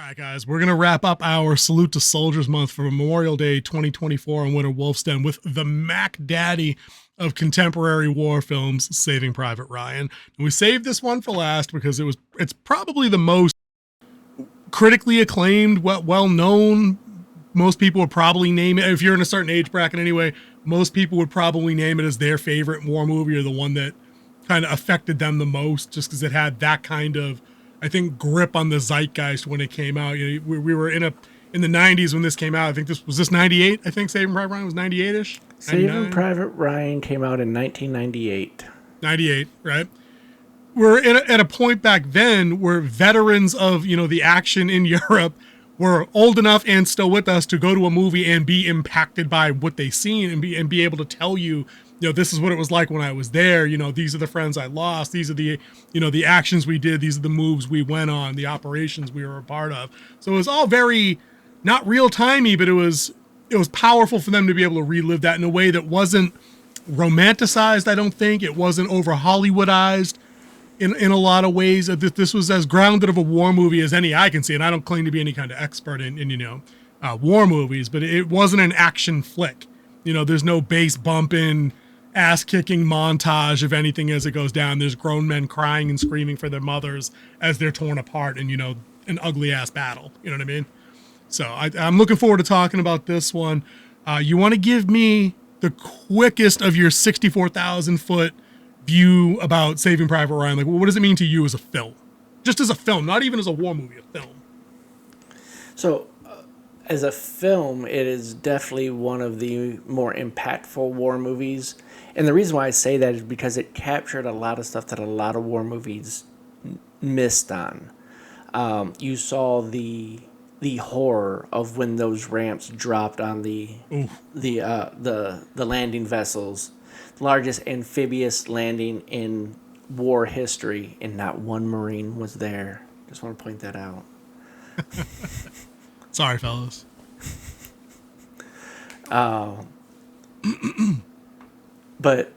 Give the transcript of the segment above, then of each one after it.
All right, guys, we're going to wrap up our Salute to Soldiers month for Memorial Day 2024 on Winter Wolf's Den with the Mac Daddy of contemporary war films, Saving Private Ryan. And we saved this one for last because it's probably the most critically acclaimed, well known. Most people would probably name it, if you're in a certain age bracket anyway, most people would probably name it as their favorite war movie or the one that kind of affected them the most, just because it had that kind of, I think, grip on the zeitgeist when it came out. You know, we were in the 90s when this came out. I think this was 98. I think Saving Private Ryan was 98ish. Saving Private Ryan came out in 1998. 98, right? We're at a point back then where veterans of, the action in Europe were old enough and still with us to go to a movie and be impacted by what they seen and be able to tell you, this is what it was like when I was there. These are the friends I lost. These are the, the actions we did. These are the moves we went on, the operations we were a part of. So it was all very, not real timey, but it was powerful for them to be able to relive that in a way that wasn't romanticized. I don't think it wasn't over Hollywoodized in a lot of ways. This was as grounded of a war movie as any I can see. And I don't claim to be any kind of expert in war movies, but it wasn't an action flick. There's no bass bumping, ass-kicking montage of anything as it goes down. There's grown men crying and screaming for their mothers as they're torn apart in, an ugly-ass battle. You know what I mean? So I'm looking forward to talking about this one. You want to give me the quickest of your 64,000-foot view about Saving Private Ryan? Like, what does it mean to you as a film? Just as a film, not even as a war movie, a film. So, as a film, it is definitely one of the more impactful war movies. And the reason why I say that is because it captured a lot of stuff that a lot of war movies missed on. You saw the horror of when those ramps dropped on the landing vessels, the largest amphibious landing in war history, and not one Marine was there. Just want to point that out. Sorry, fellas. But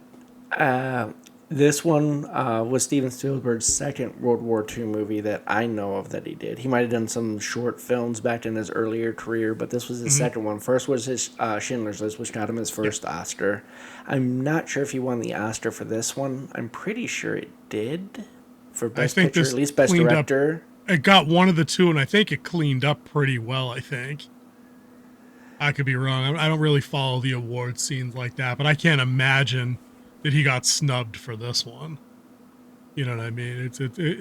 this one was Steven Spielberg's second World War II movie that I know of that he did. He might have done some short films back in his earlier career, but this was his second one. First was his Schindler's List, which got him his first Oscar. I'm not sure if he won the Oscar for this one. I'm pretty sure it did for Best Picture, at least Best Director. It got one of the two, and I think it cleaned up pretty well, I think. I could be wrong. I don't really follow the award scenes like that, but I can't imagine that he got snubbed for this one. You know what I mean?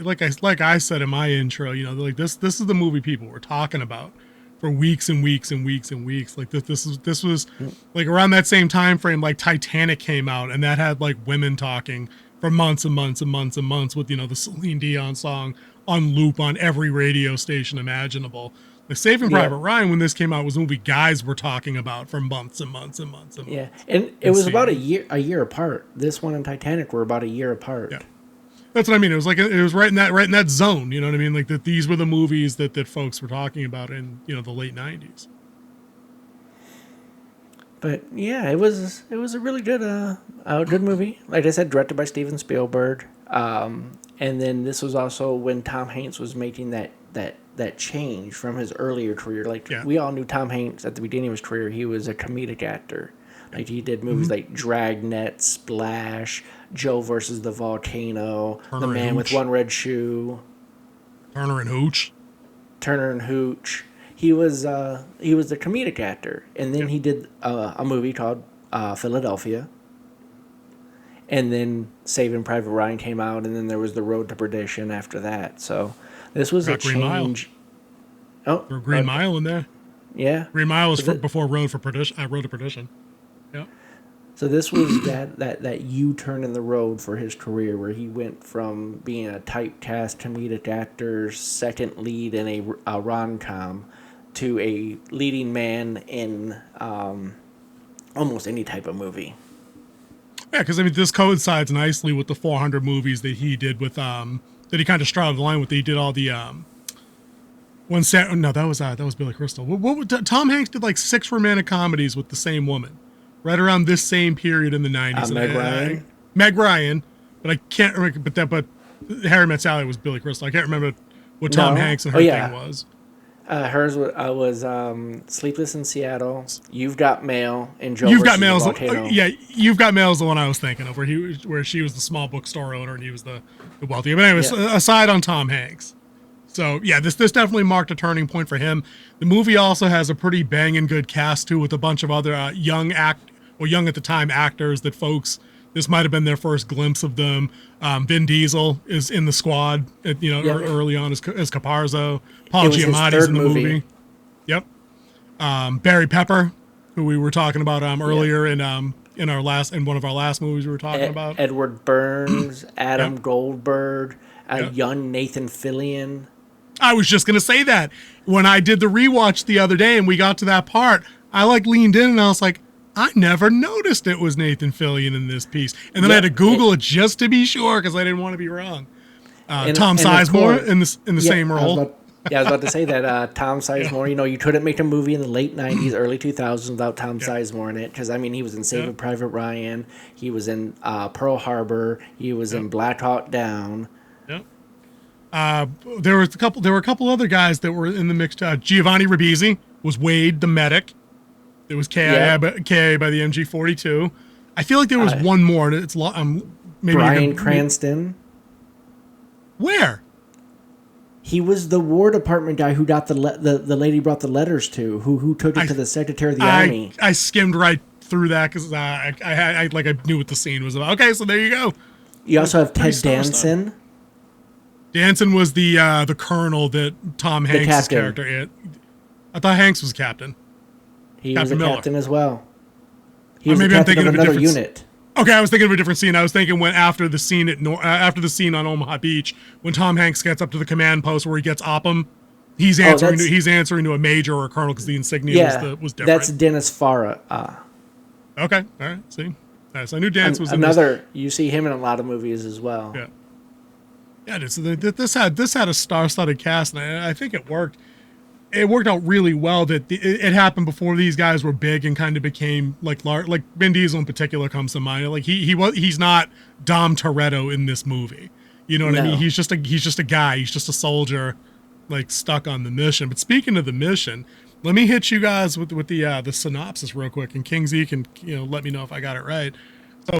Like I said in my intro, like this is the movie people were talking about for weeks and weeks and weeks and weeks. Like this was like around that same time frame, like Titanic came out, and that had like women talking for months and months and months and months with the Celine Dion song on loop on every radio station imaginable. The Saving Private Ryan, when this came out, was a movie guys were talking about for months and months and months and months. Yeah, and it was about a year apart. This one and Titanic were about a year apart. Yeah, that's what I mean. It was like it was right in that zone. You know what I mean? Like that these were the movies that folks were talking about in the late 90s. But yeah, it was a really good good movie. Like I said, directed by Steven Spielberg. And then this was also when Tom Hanks was making that change from his earlier career. We all knew Tom Hanks at the beginning of his career. He was a comedic actor. Like he did movies like Dragnet, Splash, Joe versus the Volcano, Turner The Man with One Red Shoe, Turner and Hooch. He was the comedic actor, and then he did a movie called Philadelphia. And then Saving Private Ryan came out, and then there was The Road to Perdition after that. So this was a change. Green Mile in there. Yeah. Green Mile was before Road to Perdition. Yeah. So this was that U-turn in the road for his career, where he went from being a typecast comedic actor, second lead in a rom-com, to a leading man in almost any type of movie. Yeah, because this coincides nicely with the 400 movies that he did with that he kind of straddled the line with. He did all the that was Billy Crystal. Tom Hanks did like 6 romantic comedies with the same woman, right around this same period in the 90s. Meg Ryan, but I can't remember. But Harry Met Sally was Billy Crystal. I can't remember what Tom Hanks and her thing was. Hers was Sleepless in Seattle, You've Got Mail, and Joe You've Got versus the Mail's Volcano. yeah, You've Got Mail's the one I was thinking of, where she was the small bookstore owner and he was the wealthy. But anyways, Yeah. aside on Tom Hanks. So yeah, this definitely marked a turning point for him. The movie also has a pretty banging good cast too, with a bunch of other young at the time actors that folks. This might have been their first glimpse of them. Vin Diesel is in the squad, early on as Caparzo. Paul It was his Giamatti's third in the movie. Yep. Barry Pepper, who we were talking about earlier in one of our last movies we were talking about. Edward Burns, Adam Yep. Goldberg, Yep. young Nathan Fillion. I was just gonna say that when I did the rewatch the other day and we got to that part, I leaned in and I was like, I never noticed it was Nathan Fillion in this piece, and then I had to Google it just to be sure because I didn't want to be wrong. Tom Sizemore in the same role. I was about to say that Tom Sizemore. You couldn't make a movie in the late '90s, early 2000s without Tom Sizemore in it. Because he was in Saving Private Ryan, he was in Pearl Harbor, he was in Black Hawk Down. Yep. There were a couple other guys that were in the mix. Giovanni Ribisi was Wade the medic. It was KIA by the MG42. I feel like there was one more. It's maybe Bryan Cranston. Where? He was the War Department guy who got the lady brought the letters to, who took it to the Secretary of the Army. I skimmed right through that because I knew what the scene was about. Okay, so there you go. You also have Ted Danson. Danson was the colonel that Tom Hanks' character. I thought Hanks was captain. He was a captain as well. He was maybe I'm thinking of another a different unit. Okay, I was thinking of a different scene. I was thinking after the scene on Omaha Beach, when Tom Hanks gets up to the command post where he gets Oppum, he's answering to a major or a colonel because the insignia was different. That's Dennis Farah. Okay, all right. See, so I knew Dennis was another. You see him in a lot of movies as well. Yeah. Yeah, this had a star-studded cast, and I think it worked. It worked out really well that it happened before these guys were big and kind of became like Vin Diesel in particular comes to mind. Like he's not Dom Toretto in this movie. You know what I mean? He's just a guy. He's just a soldier, like stuck on the mission. But speaking of the mission, let me hit you guys with the synopsis real quick, and King Z can let me know if I got it right. So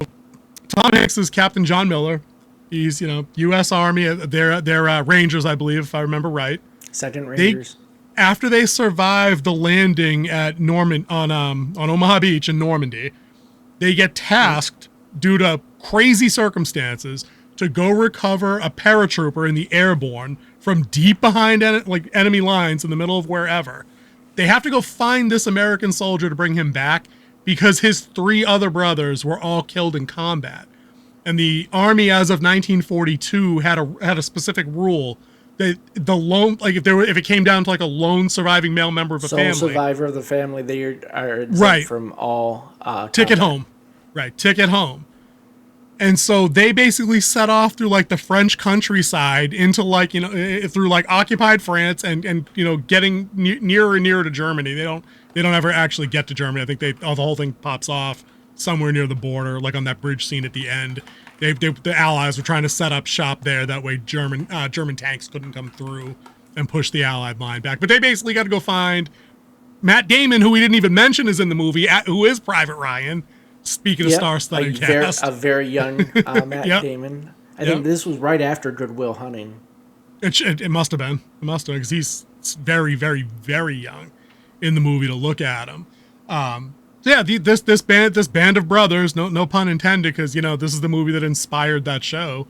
Tom Hanks is Captain John Miller. He's U.S. Army. They're Rangers, I believe, if I remember right. Second Rangers. After they survive the landing at on Omaha Beach in Normandy, they get tasked due to crazy circumstances to go recover a paratrooper in the airborne from deep behind enemy lines in the middle of wherever. They have to go find this American soldier to bring him back because his 3 other brothers were all killed in combat. And the Army, as of 1942, had a specific rule that the lone, if it came down to a lone surviving male member of a family, sole survivor of the family, they are exempt from all ticket home, right? Ticket home. And so they basically set off through the French countryside into through occupied France and getting nearer and nearer to Germany. They don't ever actually get to Germany. I think the whole thing pops off somewhere near the border, on that bridge scene at the end. The Allies were trying to set up shop there. That way German tanks couldn't come through and push the Allied line back. But they basically got to go find Matt Damon, who we didn't even mention is in the movie, who is Private Ryan. Speaking of star-studded cast. A very young Matt Damon. I think this was right after Good Will Hunting. It must have been. It must have been, because he's very, very, very young in the movie to look at him. This band of brothers, no pun intended, because this is the movie that inspired that show,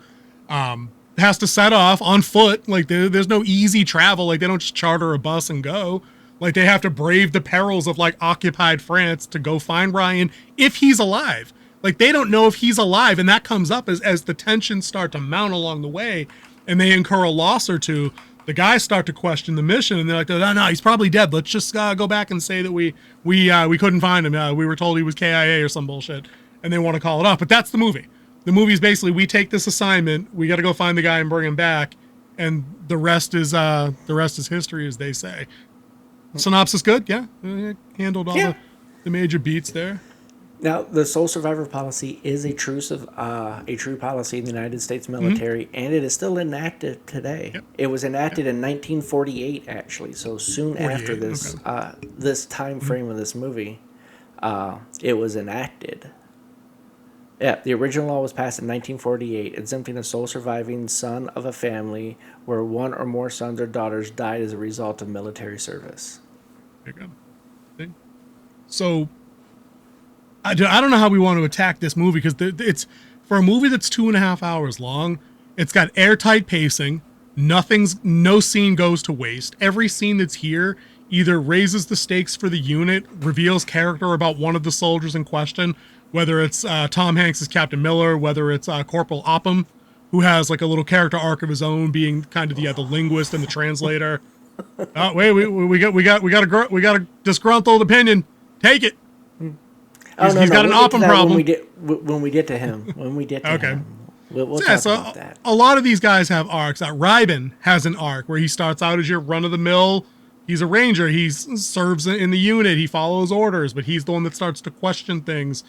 has to set off on foot. There's no easy travel. They don't just charter a bus and go. They have to brave the perils of occupied France to go find Ryan if he's alive. They don't know if he's alive, and that comes up as the tensions start to mount along the way, and they incur a loss or two. The guys start to question the mission, and they're like, "No, he's probably dead. Let's just go back and say that we couldn't find him. We were told he was KIA or some bullshit," and they want to call it off. But that's the movie. The movie's basically, we take this assignment, we got to go find the guy and bring him back, and the rest is history, as they say. Synopsis good, yeah. Handled all the major beats there. Now, the sole survivor policy is a true policy in the United States military, and it is still enacted today. Yep. It was enacted Yep. in 1948, actually. So soon after 48. this, Okay. this time frame of this movie, it was enacted. Yeah, the original law was passed in 1948, exempting a sole surviving son of a family where one or more sons or daughters died as a result of military service. There you go. See? So I don't know how we want to attack this movie because it's for a movie that's 2.5 hours long. It's got airtight pacing. No scene goes to waste. Every scene that's here either raises the stakes for the unit, reveals character about one of the soldiers in question, whether it's Tom Hanks as Captain Miller, whether it's Corporal Opham, who has like a little character arc of his own, being kind of the linguist and the translator. Oh wait, we got a disgruntled opinion. Take it. He's got an Opham problem. When we get to him. Okay. We'll Yeah, talk so about that. a lot of these guys have arcs. Reiben has an arc where he starts out as your run-of-the-mill. He's a ranger. He serves in the unit. He follows orders, but he's the one that starts to question things.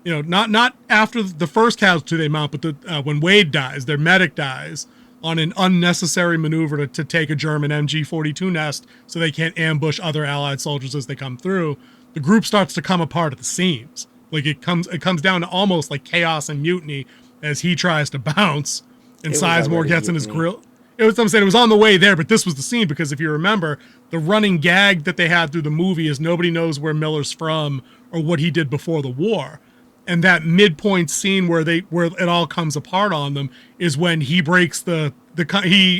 You know, not after the first casualty they mount, but when Wade dies, their medic dies on an unnecessary maneuver to take a German MG-42 nest so they can't ambush other Allied soldiers as they come through. The group starts to come apart at the seams. Like it comes down to almost like chaos and mutiny as he tries to bounce and Sizemore gets in his grill. I'm saying it was on the way there, but this was the scene because if you remember, the running gag that they had through the movie is nobody knows where Miller's from or what he did before the war. And that midpoint scene where it all comes apart on them is when he breaks he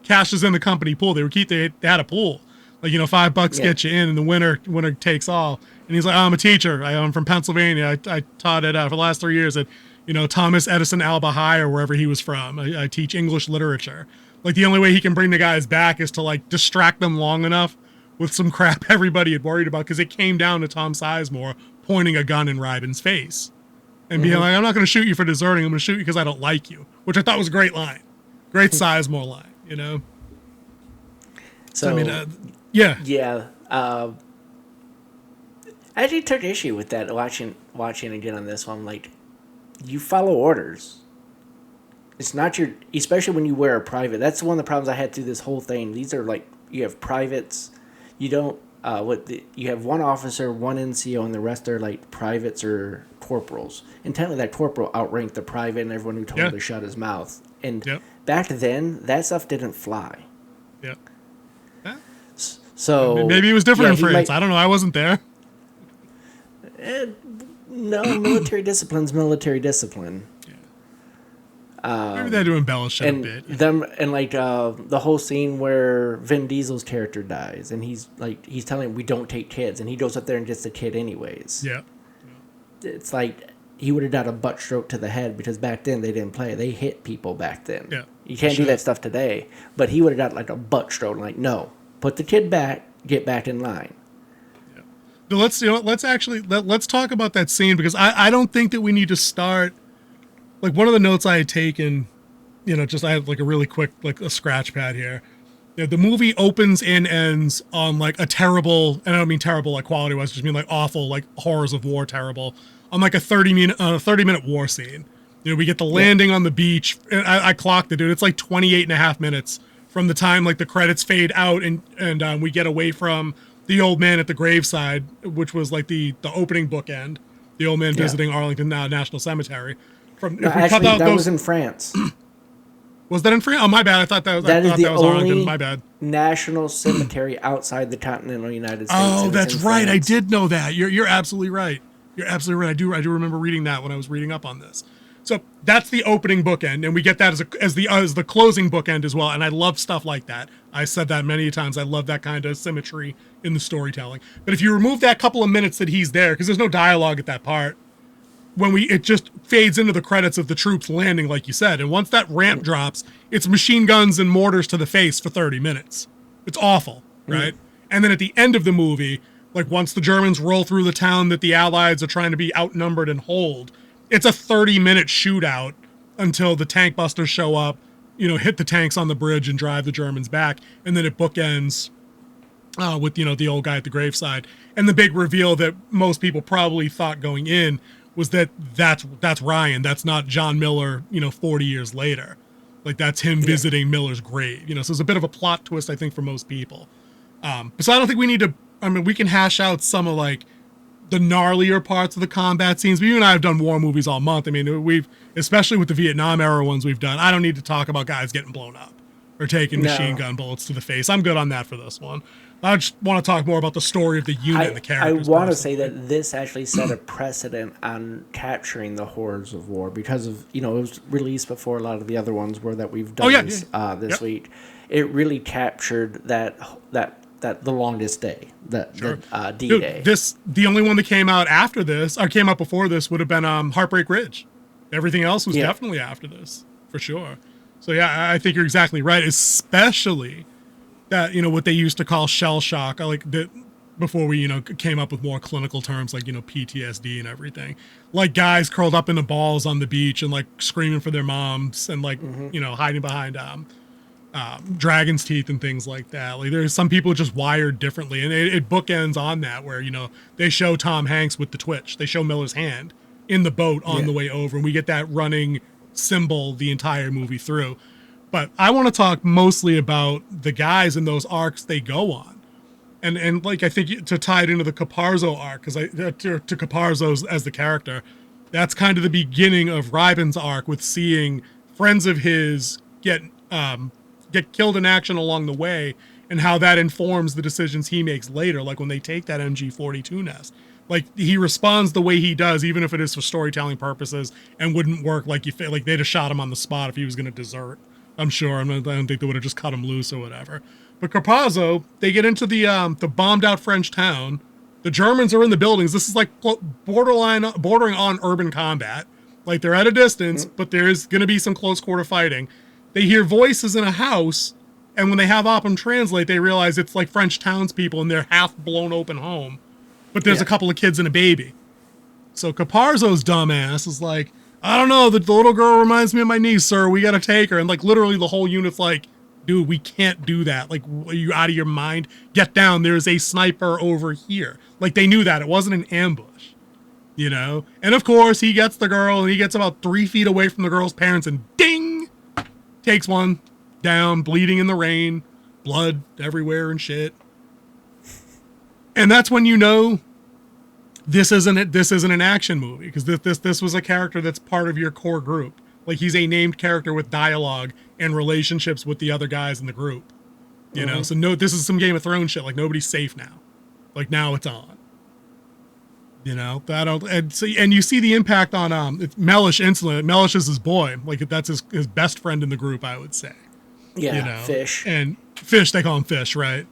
cashes in the company pool. They had a pool. Like, $5 get you in, and the winner takes all. And he's like, I'm a teacher. I'm from Pennsylvania. I taught it for the last 3 years at, Thomas Edison Alba High or wherever he was from. I teach English literature. Like, the only way he can bring the guys back is to, like, distract them long enough with some crap everybody had worried about, because it came down to Tom Sizemore pointing a gun in Reiben's face and being like, I'm not going to shoot you for deserting. I'm going to shoot you because I don't like you, which I thought was a great line. Great Sizemore line, So, I mean, yeah. Yeah. I actually took issue with that watching again on this one. Like, you follow orders. It's not especially when you wear a private. That's one of the problems I had through this whole thing. These are like, you have privates. You don't, you have one officer, one NCO, and the rest are like privates or corporals. And technically that corporal outranked the private and everyone who told him to shut his mouth. And back then, that stuff didn't fly. Yeah. So maybe it was different in France. I don't know. I wasn't there. No, military discipline's military discipline. Yeah. Maybe they had to embellish it a bit. The whole scene where Vin Diesel's character dies, and he's telling him we don't take kids, and he goes up there and gets the kid anyways. Yeah. It's like he would have done a butt stroke to the head, because back then they didn't play. They hit people back then. Yeah. You can't do that stuff today. But he would have got like a butt stroke. Like, no, put the kid back, get back in line. Yeah. But let's talk about that scene, because I don't think that we need to start. Like, one of the notes I had taken, I had like a really quick, like a scratch pad here. The movie opens and ends on like a terrible, and I don't mean terrible like quality wise, just mean like awful, like horrors of war terrible, on like a 30-minute war scene. We get the landing on the beach, and I clocked it, dude. It's like 28.5 minutes from the time like the credits fade out and we get away from the old man at the graveside, which was like the opening bookend, the old man visiting Arlington National Cemetery. That was in France. Was that in France? Oh, my bad. I thought that was Arlington. My bad. National cemetery outside the continental United States. Oh, that's right. I did know that. You're absolutely right. You're absolutely right. I do remember reading that when I was reading up on this. So that's the opening bookend, and we get that as the closing bookend as well. And I love stuff like that. I said that many times. I love that kind of symmetry in the storytelling. But if you remove that couple of minutes that he's there, because there's no dialogue at that part, it just fades into the credits of the troops landing, like you said. And once that ramp drops, it's machine guns and mortars to the face for 30 minutes. It's awful, right? And then at the end of the movie, like once the Germans roll through the town that the Allies are trying to be outnumbered and hold, it's a 30-minute shootout until the tank busters show up, hit the tanks on the bridge and drive the Germans back. And then it bookends with the old guy at the graveside, and the big reveal that most people probably thought going in was that's Ryan. That's not John Miller. 40 years later, like that's him visiting Miller's grave. So it's a bit of a plot twist, I think, for most people. So I don't think we need to. I mean, we can hash out some of like the gnarlier parts of the combat scenes. But you and I have done war movies all month. I mean, we've, especially with the Vietnam era ones we've done. I don't need to talk about guys getting blown up or taking machine gun bullets to the face. I'm good on that for this one. I just want to talk more about the story of the unit and the characters. I want to say that this actually set a precedent on capturing the horrors of war because of, it was released before a lot of the other ones that we've done this week. It really captured that the longest day, the D-Day. Dude, the only one that came out after this, or came out before this, would have been Heartbreak Ridge. Everything else was definitely after this, for sure. So yeah, I think you're exactly right, especially that, what they used to call shell shock. I like that before we, came up with more clinical terms like, PTSD and everything. Like guys curled up in the balls on the beach and like screaming for their moms and like, hiding behind dragon's teeth and things like that. Like there's some people just wired differently, and it bookends on that where they show Tom Hanks with the twitch, they show Miller's hand in the boat on the way over, and we get that running symbol the entire movie through. But I want to talk mostly about the guys in those arcs they go on, and like I think to tie it into the Caparzo arc, because to Caparzo as the character, that's kind of the beginning of Reiben's arc with seeing friends of his get killed in action along the way, and how that informs the decisions he makes later, like when they take that MG42 nest. Like he responds the way he does, even if it is for storytelling purposes, and wouldn't work like they'd have shot him on the spot if he was going to desert. I'm sure. I don't think they would have just cut him loose or whatever. But Carpazzo, they get into the bombed out French town. The Germans are in the buildings. This is like bordering on urban combat. Like they're at a distance, but there is going to be some close quarter fighting. They hear voices in a house, and when they have Oppum translate, they realize it's like French townspeople in their half blown open home. But there's a couple of kids and a baby. So Caparzo's dumbass is like, I don't know, the little girl reminds me of my niece, sir. We got to take her. And like literally the whole unit's like, dude, we can't do that. Like, are you out of your mind? Get down. There's a sniper over here. Like they knew that. It wasn't an ambush, And of course he gets the girl, and he gets about 3 feet away from the girl's parents, and ding! Takes one down, bleeding in the rain, blood everywhere and shit. And that's when this isn't an action movie, because this was a character that's part of your core group. Like he's a named character with dialogue and relationships with the other guys in the group. So this is some Game of Thrones shit. Like nobody's safe now. Like now it's on. And you see the impact on Mellish instantly. Mellish is his boy. Like that's his best friend in the group, I would say. Yeah, Fish. And Fish, they call him Fish, right?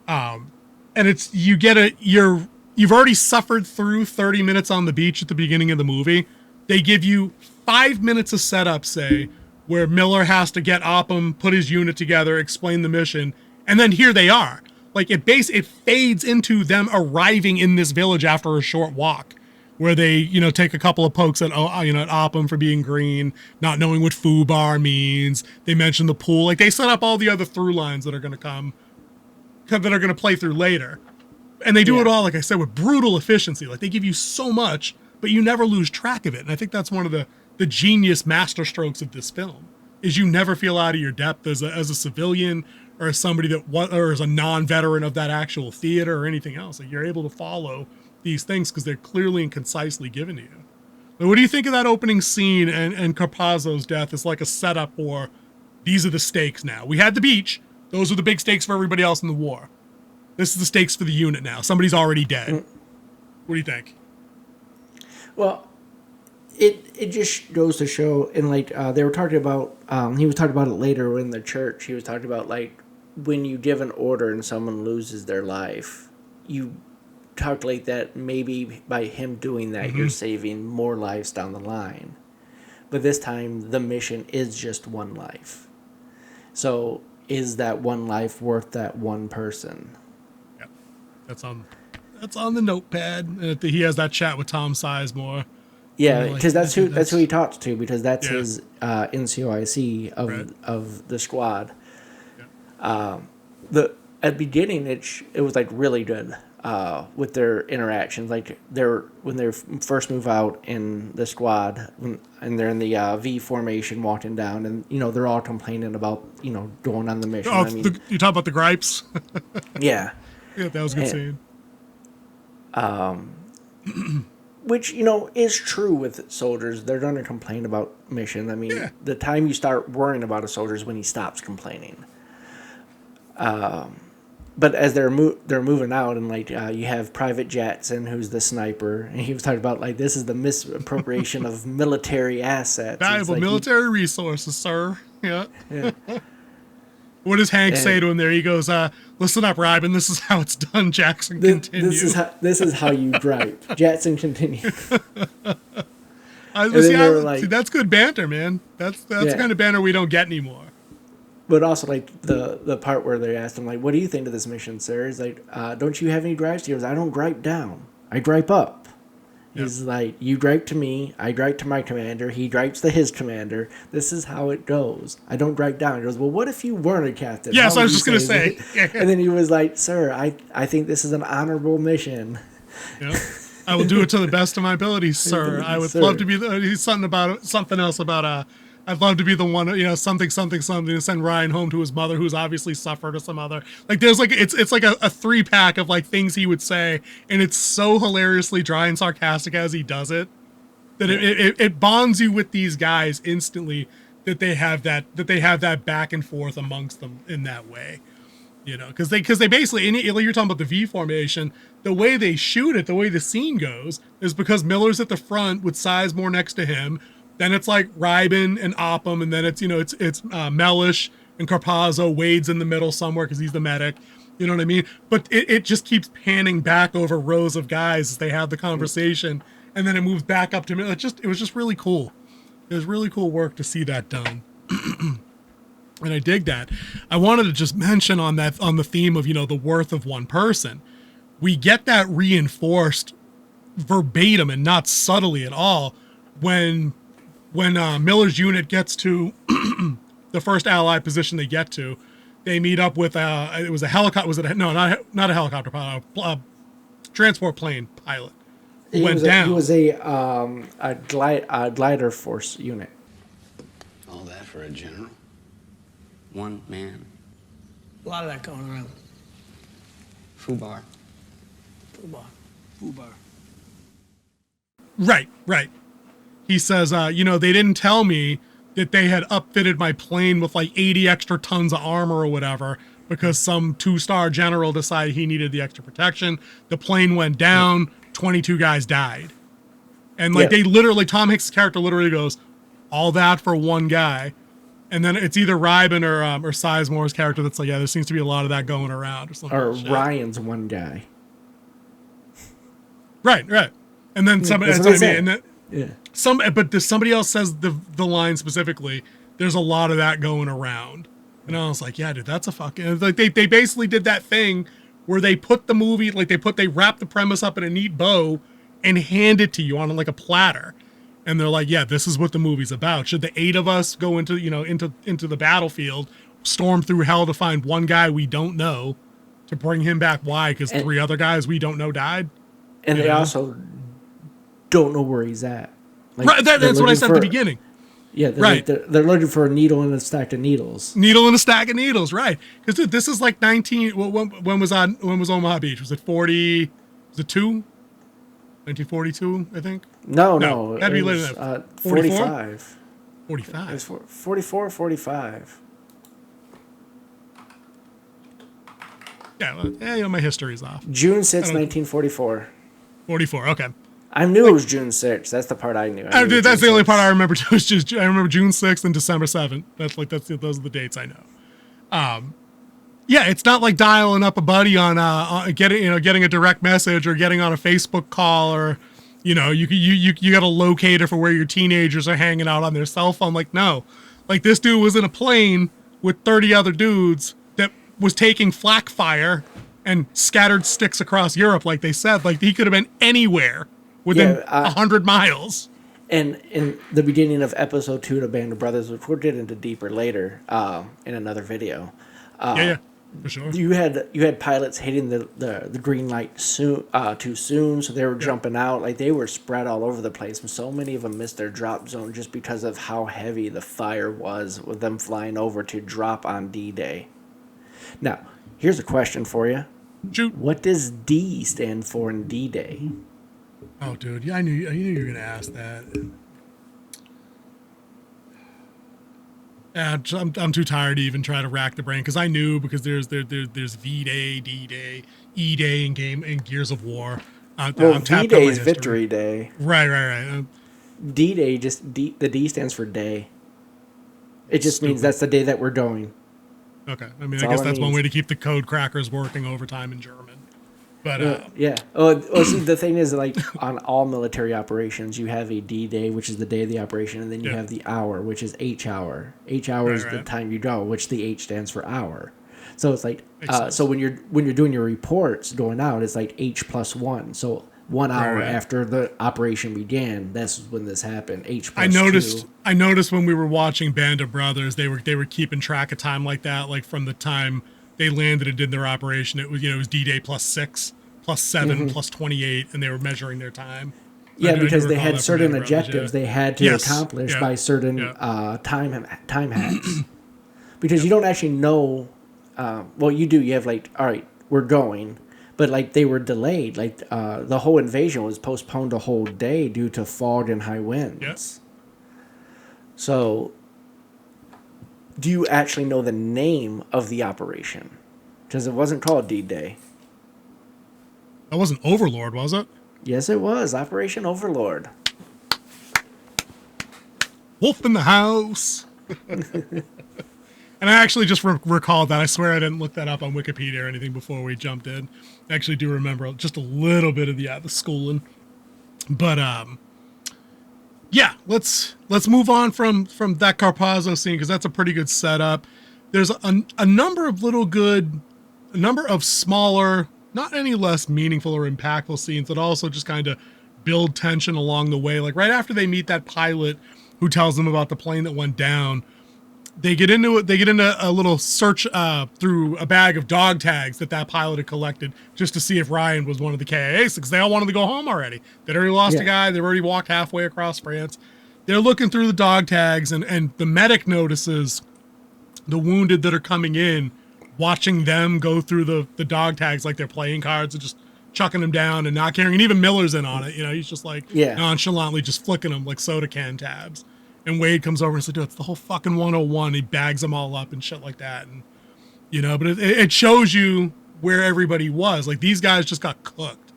And it's you've already suffered through 30 minutes on the beach at the beginning of the movie. They give you 5 minutes of setup, say, where Miller has to get Oppum, put his unit together, explain the mission, and then here they are. Like it fades into them arriving in this village after a short walk, where they take a couple of pokes at at Oppum for being green, not knowing what foobar means. They mention the pool. Like they set up all the other through lines that are going to play through later, and they do it all, like I said, with brutal efficiency. Like they give you so much, but you never lose track of it. And I think that's one of the genius masterstrokes of this film, is you never feel out of your depth as a civilian, or as somebody or as a non-veteran of that actual theater or anything else. Like you're able to follow these things because they're clearly and concisely given to you. But what do you think of that opening scene and Carpazzo's death as like a setup for these are the stakes now? We had the beach. Those are the big stakes for everybody else in the war. This is the stakes for the unit now. Somebody's already dead. What do you think? Well, it just goes to show, and like they were talking about, he was talking about it later in the church. He was talking about like when you give an order and someone loses their life, you calculate that maybe by him doing that, you're saving more lives down the line. But this time, the mission is just one life. So is that one life worth that one person? Yep. That's on the notepad. He has that chat with Tom Sizemore. Yeah, because that's who he talks to, because that's his NCOIC of the squad. Yeah. at the beginning, it was like really good with their interactions. Like when they first move out in the squad, and they're in the V formation walking down, and they're all complaining about going on the mission. Oh, you talk about the gripes? Yeah, Yeah, that was a good scene. Which is true with soldiers. They're going to complain about mission. I mean, the time you start worrying about a soldier is when he stops complaining. But as they're moving out, and like you have Private Jackson, who's the sniper, and he was talking about like this is the misappropriation of military assets. Valuable like military resources, sir. Yeah. What does Hank say to him there? He goes, "Listen up, Ryben. This is how it's done." Jackson, continue. This is how you gripe. Jackson, continue. See, that's good banter, man. That's the kind of banter we don't get anymore. But also, like, the part where they asked him, like, what do you think of this mission, sir? He's like, don't you have any gripes? He goes, I don't gripe down. I gripe up. He's like, you gripe to me. I gripe to my commander. He gripes to his commander. This is how it goes. I don't gripe down. He goes, well, what if you weren't a captain? Yes, I was just going to say. And then he was like, sir, I think this is an honorable mission. Yep. I will do it to the best of my abilities, sir. I would love to be he's something else about I'd love to be the one, something to send Ryan home to his mother, who's obviously suffered or some other. Like, there's like, it's like a 3-pack of like things he would say, and it's so hilariously dry and sarcastic as he does it, that it bonds you with these guys instantly, that they have that back and forth amongst them in that way. Because they basically, you're talking about the V formation, the way they shoot it, the way the scene goes, is because Miller's at the front with Sizemore next to him. Then it's like Ryben and Oppum, and then it's Mellish and Carpazzo. Wade's in the middle somewhere because he's the medic. You know what I mean? But it just keeps panning back over rows of guys as they have the conversation, and then it moves back up to me. It was just really cool. It was really cool work to see that done. And I dig that. I wanted to just mention on the theme of the worth of one person. We get that reinforced verbatim and not subtly at all when Miller's unit gets to the first Allied position they get to. They meet up with it was a helicopter. Was it not a helicopter pilot, a transport plane pilot. He went down. He was a glider force unit. All that for a general? One man. A lot of that going around. Fubar. Right. He says, they didn't tell me that they had upfitted my plane with like 80 extra tons of armor or whatever because some 2-star general decided he needed the extra protection. The plane went down, 22 guys died. And they literally, Tom Hanks' character literally goes, all that for one guy. And then it's either Ryben or Sizemore's character that's like, yeah, there seems to be a lot of that going around or something. Or Ryan's one guy. Right. And then somebody, that's what I mean. And then, but somebody else says the line specifically, there's a lot of that going around. And I was like, yeah, dude, that's a fucking, like they basically did that thing where they put the movie, like they wrap the premise up in a neat bow and hand it to you on like a platter. And they're like, yeah, this is what the movie's about. Should the 8 of us go into the battlefield, storm through hell to find one guy we don't know to bring him back? Why? Because 3 other guys we don't know died? And they also don't know where he's at. Like, right, that's what I said at the beginning. Yeah, they're looking for a needle in a stack of needles. Needle in a stack of needles, right? Because dude, this is like 19. When was Omaha Beach? Was it 40? Was it 2? 1942, I think. No, it had to be later than 45. 45. It was 44, 45. Yeah, my history's off. June 6, 1944. 44. Okay. I knew it was June 6th. That's the part I knew. That's the only part I remember too. I remember June 6th and December 7th. Those are the dates I know. Yeah, it's not like dialing up a buddy on getting a direct message or getting on a Facebook call or you got a locator for where your teenagers are hanging out on their cell phone. Like, no, like this dude was in a plane with 30 other dudes that was taking flak fire and scattered sticks across Europe. Like they said, like he could have been anywhere within 100 miles. And in the beginning of episode 2 of Band of Brothers, which we'll get into deeper later in another video. For sure. You had pilots hitting the green light too soon, so they were jumping out. Like, they were spread all over the place, and so many of them missed their drop zone just because of how heavy the fire was with them flying over to drop on D-Day. Now, here's a question for you. Shoot. What does D stand for in D-Day? Oh, dude. Yeah, I knew you were going to ask that. Yeah, I'm too tired to even try to rack the brain, because I knew, because there's V-Day, D-Day, E-Day in Gears of War. Well, V-Day is Victory Day. Right. D-Day, the D stands for day. It just means that's the day that we're going. Okay. I mean, I guess that's one way to keep the code crackers working overtime in German. But yeah. See, the thing is, like, on all military operations, you have a D-Day, which is the day of the operation, and then you have the hour, which is H hour. H hour is the time you go, which the H stands for hour. So it's like, so when you're doing your reports going out, it's like H+1. So 1 hour after the operation began, that's when this happened. H+2. I noticed when we were watching Band of Brothers, they were keeping track of time like that, like from the time they landed and did their operation. It was D-Day +6, +7, +28, and they were measuring their time. Yeah, because they had certain objectives they had to accomplish by certain time hacks. Because you don't actually know. Well, you do. You have, like, all right, we're going, but, like, they were delayed. Like, the whole invasion was postponed a whole day due to fog and high winds. Yes. So, do you actually know the name of the operation? Because it wasn't called D-Day. That wasn't Overlord, was it? Yes, it was. Operation Overlord. Wolf in the house. And I actually just recalled that. I swear I didn't look that up on Wikipedia or anything before we jumped in. I actually do remember just a little bit of the schooling. But yeah, let's move on from that Carpazzo scene, because that's a pretty good setup. There's a number of smaller, not any less meaningful or impactful scenes that also just kind of build tension along the way. Like right after they meet that pilot who tells them about the plane that went down, they get into a little search through a bag of dog tags that pilot had collected, just to see if Ryan was one of the KIAs, because they all wanted to go home already. They'd already lost a guy. They'd already walked halfway across France. They're looking through the dog tags, and the medic notices the wounded that are coming in, watching them go through the dog tags like they're playing cards and just chucking them down and not caring. And even Miller's in on it. You know, he's just like nonchalantly just flicking them like soda can tabs. And Wade comes over and says, dude, it's the whole fucking 101. He bags them all up and shit like that. And, you know, but it shows you where everybody was. Like, these guys just got cooked.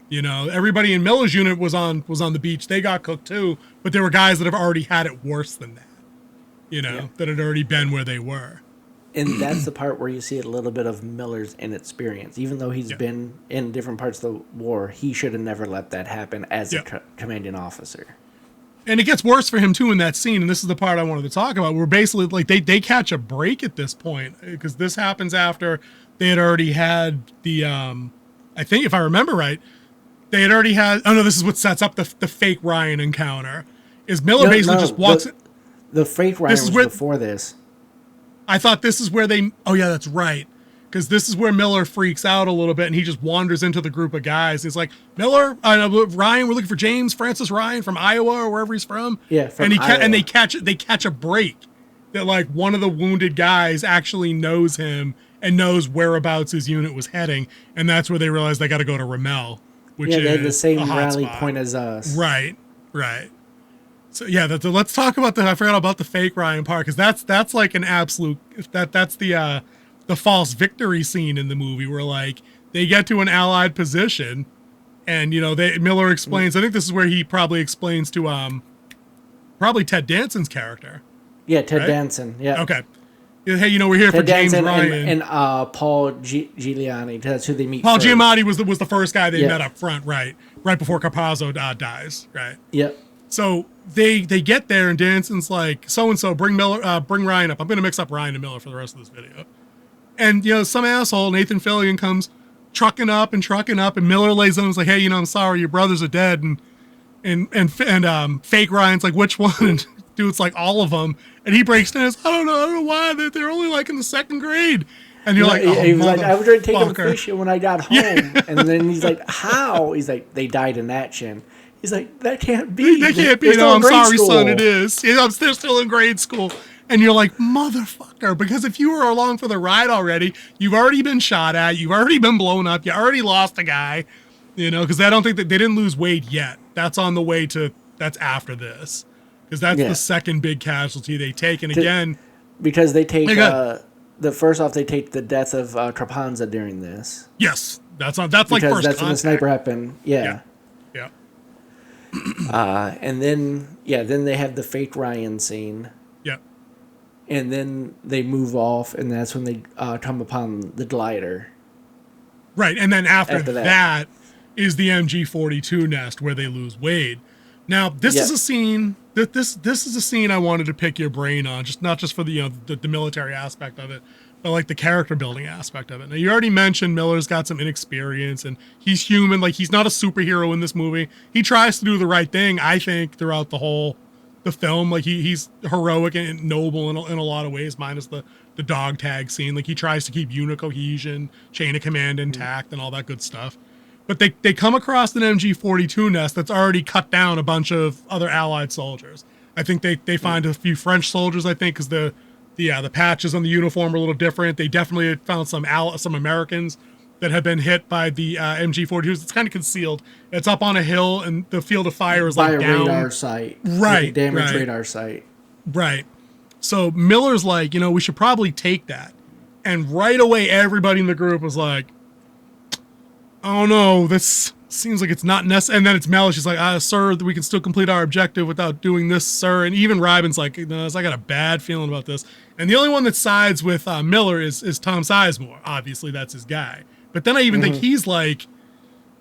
You know, everybody in Miller's unit was on the beach. They got cooked too. But there were guys that have already had it worse than that. You know, that had already been where they were. And that's the part where you see a little bit of Miller's inexperience. Even though he's been in different parts of the war, he should have never let that happen as a commanding officer. And it gets worse for him too in that scene, and this is the part I wanted to talk about. Where basically, like, they catch a break at this point, because this happens after they had already had the I think, if I remember right, they had already had. Oh no, this is what sets up the fake Ryan encounter. Is Miller just walks? The fake Ryan was before this. I thought this is where they. Oh yeah, that's right. Because this is where Miller freaks out a little bit, and he just wanders into the group of guys. He's like, Ryan, we're looking for James Francis Ryan from Iowa or wherever he's from. Yeah, from Iowa. And they catch a break that, like, one of the wounded guys actually knows him and knows whereabouts his unit was heading, and that's where they realize they got to go to Ramel, which is they had the same rally spot. point as us. Right. So yeah, let's talk about I forgot about the fake Ryan part, because that's like an absolute that's the false victory scene in the movie, where, like, they get to an allied position, and, you know, Miller explains. I think this is where he probably explains to probably Ted Danson's character. Yeah, Ted Danson. Yeah. Okay. Hey, you know, we're here Ted for James Danson Ryan and Paul Giuliani. That's who they meet. Paul first. Giamatti was the first guy they met up front, right before Carpazzo dies, right? Yep. So they get there, and Danson's like, so and so, bring Ryan up. I'm gonna mix up Ryan and Miller for the rest of this video. And, you know, some asshole, Nathan Fillion, comes trucking up, and Miller lays on him, like, hey, you know, I'm sorry, your brothers are dead. And fake Ryan's like, which one? And dude's like, all of them. And he breaks down, I don't know why, they're only like in the second grade. And you're like, oh, he was like, I was ready to take him motherfucker. fishing when I got home. And then he's like, how? He's like, they died in action. He's like, that can't be. They can't be. They're still No, in I'm grade sorry, school. son, it is. They're still in grade school. And you're like, motherfucker, because if you were along for the ride already, you've already been shot at, you've already been blown up, you already lost a guy, because I don't think that they didn't lose Wade yet. That's on the way to, that's after this. Because that's the second big casualty they take. And again, because they take, first off, they take the death of Trapanza during this. Yes, that's like because first that's contact. when the sniper happened. Yeah. And then they have the fake Ryan scene. Yep. And then they move off, and that's when they come upon the glider. Right, and then after that is the MG-42 nest where they lose Wade. Now, this is a scene that this is a scene I wanted to pick your brain on, not just for the military aspect of it, but like the character building aspect of it. Now, you already mentioned Miller's got some inexperience, and he's human. Like, he's not a superhero in this movie. He tries to do the right thing, I think, throughout the film. Like, he's heroic and noble in a lot of ways, minus the dog tag scene. Like, he tries to keep unit cohesion, chain of command intact, and all that good stuff. But they come across an MG-42 nest that's already cut down a bunch of other Allied soldiers. I think they find a few French soldiers, I think, because the patches on the uniform are a little different. They definitely found some Americans that had been hit by the MG-42s. It's kind of concealed. It's up on a hill, and the field of fire is by like a down. radar site. Right. Like a damaged radar site. Right. So Miller's like, we should probably take that. And right away, everybody in the group was like, oh no, this seems like it's not necessary. And then it's Mel. She's like, sir, we can still complete our objective without doing this, sir. And even Ryben's like, no, I got a bad feeling about this. And the only one that sides with Miller is Tom Sizemore. Obviously, that's his guy. But then I even think he's like,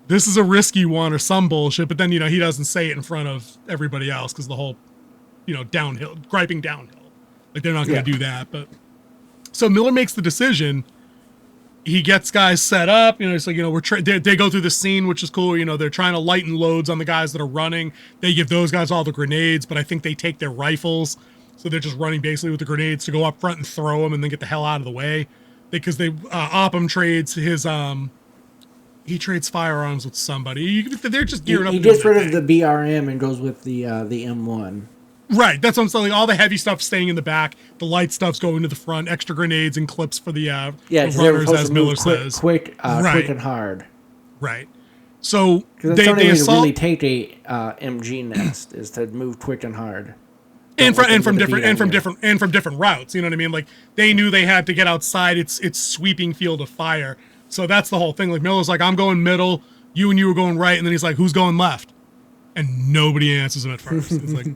this is a risky one or some bullshit. But then, he doesn't say it in front of everybody else because the whole, griping downhill. Like, they're not going to do that. But so Miller makes the decision. He gets guys set up, it's like, they go through the scene, which is cool. They're trying to lighten loads on the guys that are running. They give those guys all the grenades, but I think they take their rifles. So they're just running basically with the grenades to go up front and throw them and then get the hell out of the way. Because Oppum trades his, he trades firearms with somebody. They're just gearing up. He gets rid of the BRM and goes with the M1. Right, that's what I'm saying. All the heavy stuff staying in the back, the light stuff's going to the front. Extra grenades and clips for the runners, as Miller says. Quick and hard. Right. So because that's the only way to really take a MG nest is to move quick and hard. And from different routes. You know what I mean? Like, they knew they had to get outside its sweeping field of fire. So that's the whole thing. Like, Miller's like, I'm going middle, you and you were going right, and then he's like, who's going left? And nobody answers him at first. It's like.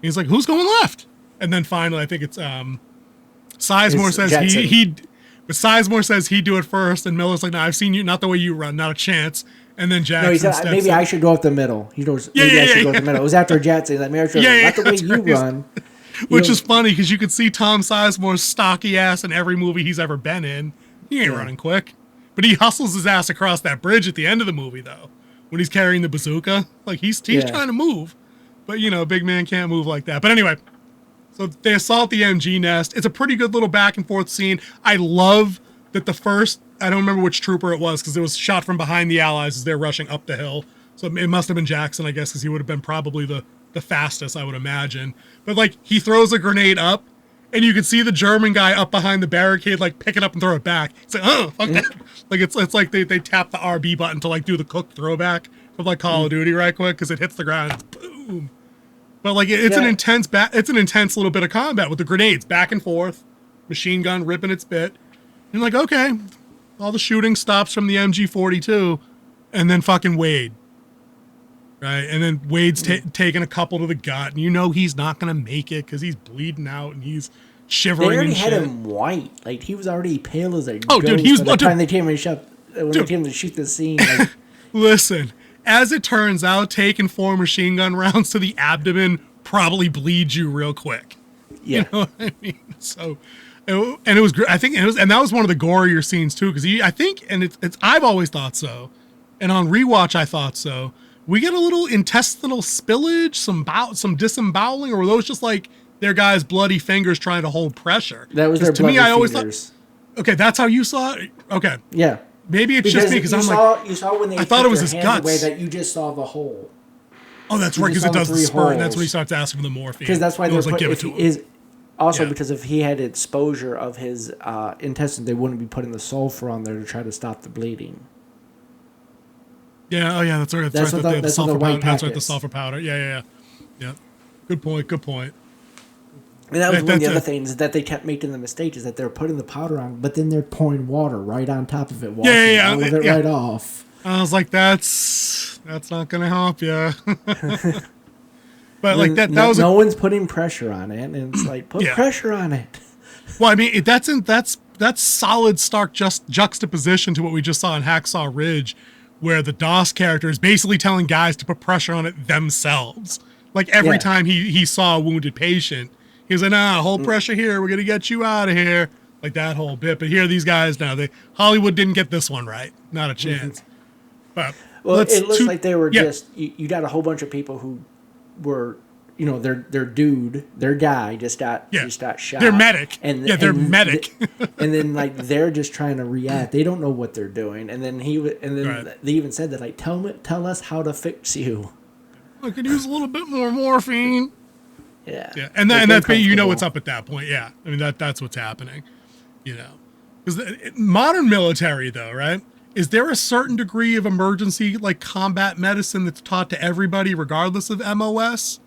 He's like, who's going left? And then finally, I think it's Sizemore says but Sizemore says he'd do it first, and Miller's like, no, I've seen you, not the way you run, not a chance. And then Jackson he said, maybe I should go up the middle. He goes, maybe I should go up the middle. It was after Jackson. He's like, maybe I should not the way you run. Which is funny, because you could see Tom Sizemore's stocky ass in every movie he's ever been in. He ain't running quick. But he hustles his ass across that bridge at the end of the movie, though, when he's carrying the bazooka. Like, he's trying to move. But, big man can't move like that. But anyway, so they assault the MG nest. It's a pretty good little back and forth scene. I love that I don't remember which trooper it was, because it was shot from behind the Allies as they're rushing up the hill. So it must have been Jackson, I guess, because he would have been probably the fastest, I would imagine. But, like, he throws a grenade up, and you can see the German guy up behind the barricade, like, pick it up and throw it back. It's like, oh, fuck that. Like, it's like they tap the RB button to, like, do the cook throwback from, like, Call of Duty right quick, because it hits the ground. Boom. But like it's an intense little bit of combat with the grenades back and forth, machine gun ripping its bit. And like, okay, all the shooting stops from the MG-42, and then fucking Wade, right? And then Wade's taking a couple to the gut, and he's not gonna make it because he's bleeding out and he's shivering. They already and had shit. him white, like he was already pale as a ghost. Dude, he was. By the time they came to shoot the scene. Like, listen. As it turns out, taking 4 machine gun rounds to the abdomen probably bleeds you real quick. Yeah. You know what I mean? So, and it was great. I think and that was one of the gorier scenes too, because I've always thought so, and on rewatch I thought so. We get a little intestinal spillage, some disemboweling, or were those just like their guys' bloody fingers trying to hold pressure? That was their bloody fingers. Okay, that's how you saw it? Okay. Yeah. Maybe it's just me because I'm like, you saw when they I thought took it was their his hands guts. away that you just saw the hole. Oh, that's You right, just because it saw the does the 3 spurt, and that's when he holes. starts asking for the morphine. Because that's why It they're was like, put, give it if to he him. is also Yeah. because if he had exposure of his intestine, they wouldn't be putting the sulfur on there to try to stop the bleeding. Yeah, oh yeah, that's right. That's That's what right. the- The that's what sulfur the white powder. That's right, the packets. sulfur powder. Yeah. Good point. And that was That- one of the that's other a- things that they kept making the mistake is that they're putting the powder on, but then they're pouring water right on top of it, washing Yeah, all of it yeah. right off. I was like, that's not gonna help you. But like that no, was no one's putting pressure on it, and it's like put Yeah. pressure on it. well, I mean, that's solid, stark juxtaposition to what we just saw in Hacksaw Ridge, where the DOS character is basically telling guys to put pressure on it themselves. Like every Yeah. time he saw a wounded patient, he was like, "Nah, hold pressure here. We're gonna get you out of here." Like that whole bit. But here, these guys now, Hollywood didn't get this one right. Not a chance. But Well, it looks two- like they were yeah. just you got a whole bunch of people who were, their guy just got shot. They're medic. And Yeah, they're medic. And then like they're just trying to react. They don't know what they're doing. And then Right. they even said that like tell us how to fix you. I could use a little bit more morphine. Yeah. Yeah, and Make that's them you know what's comfortable. up at that point. Yeah, I mean that's what's happening. Because modern military though, right? Is there a certain degree of emergency like combat medicine that's taught to everybody regardless of MOS?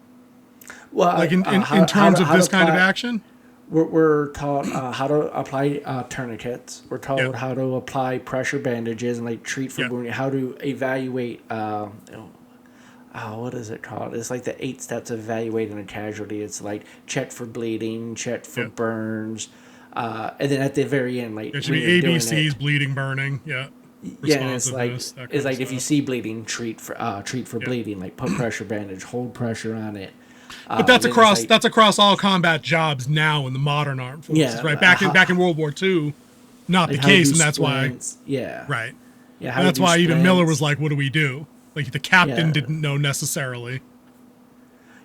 Well, Like in how terms to- of how to this kind of apply- action? We're taught how to apply tourniquets. We're told Yeah. how to apply pressure bandages and like treat for Yeah. wounding. How to evaluate. What is it called? It's like the 8 steps of evaluating a casualty. It's like check for bleeding, check for Yeah. burns, and then at the very end, like It should when be you're doing ABCs, it- bleeding, burning. Yeah. Yeah, and it's like Responsiveness, that kind it's of like if you stuff. see bleeding, treat for Yeah. bleeding. Like put pressure bandage, hold pressure on it. But that's and then it's across like- that's across all combat jobs now in the modern armed forces, Yeah, right? Back in World War II, not like the how to case, do and that's splints. Yeah. why, right? Yeah, how And to that's do why even Miller splints. was like, "What do we do?" Like the captain Yeah. didn't know necessarily.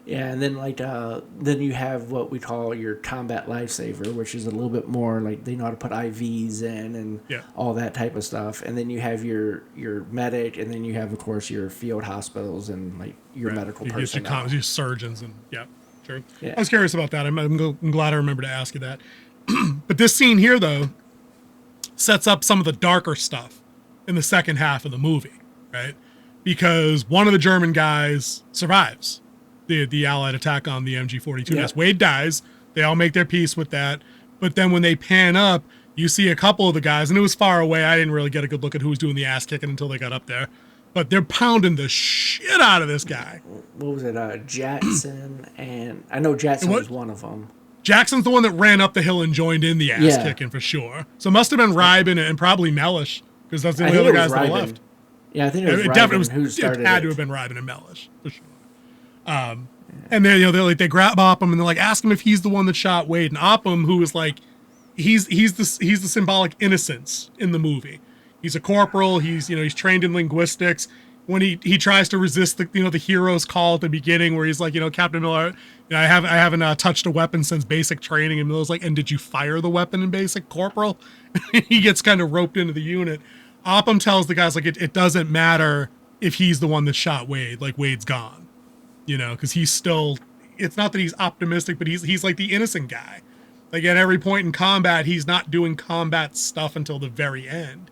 Yeah, and then like then you have what we call your combat lifesaver, which is a little bit more like they know how to put IVs in and Yeah. all that type of stuff. And then you have your medic, and then you have of course your field hospitals and like your medical You get your personnel. your surgeons and yeah, sure. Yeah. I was curious about that. I'm glad I remembered to ask you that. But this scene here though sets up some of the darker stuff in the second half of the movie, right? Because one of the German guys survives the Allied attack on the MG-42. Yeah. Yes, Wade dies. They all make their peace with that. But then when they pan up, you see a couple of the guys, and it was far away. I didn't really get a good look at who was doing the ass kicking until they got up there. But they're pounding the shit out of this guy. What was it? Jackson, and I know Jackson What- was one of them. Jackson's the one that ran up the hill and joined in the ass Yeah. kicking for sure. So it must have been Reiben and probably Mellish, because that's the I only think other it was guys that were Reiben. left. Yeah, I think it was It definitely Reiben who was. It started had it. to have been Reiben and Mellish for sure. And they grab Oppum and they're like, ask him if he's the one that shot Wade. And Oppum, who is like, he's the symbolic innocence in the movie. He's a corporal. He's trained in linguistics. When he tries to resist the hero's call at the beginning, where he's like, Captain Miller, I haven't touched a weapon since basic training. And Miller's like, and did you fire the weapon in basic, Corporal? He gets kind of roped into the unit. Oppum tells the guys like it doesn't matter if he's the one that shot Wade. Like Wade's gone. Because he's still, it's not that he's optimistic, but he's like the innocent guy. Like at every point in combat, he's not doing combat stuff until the very end,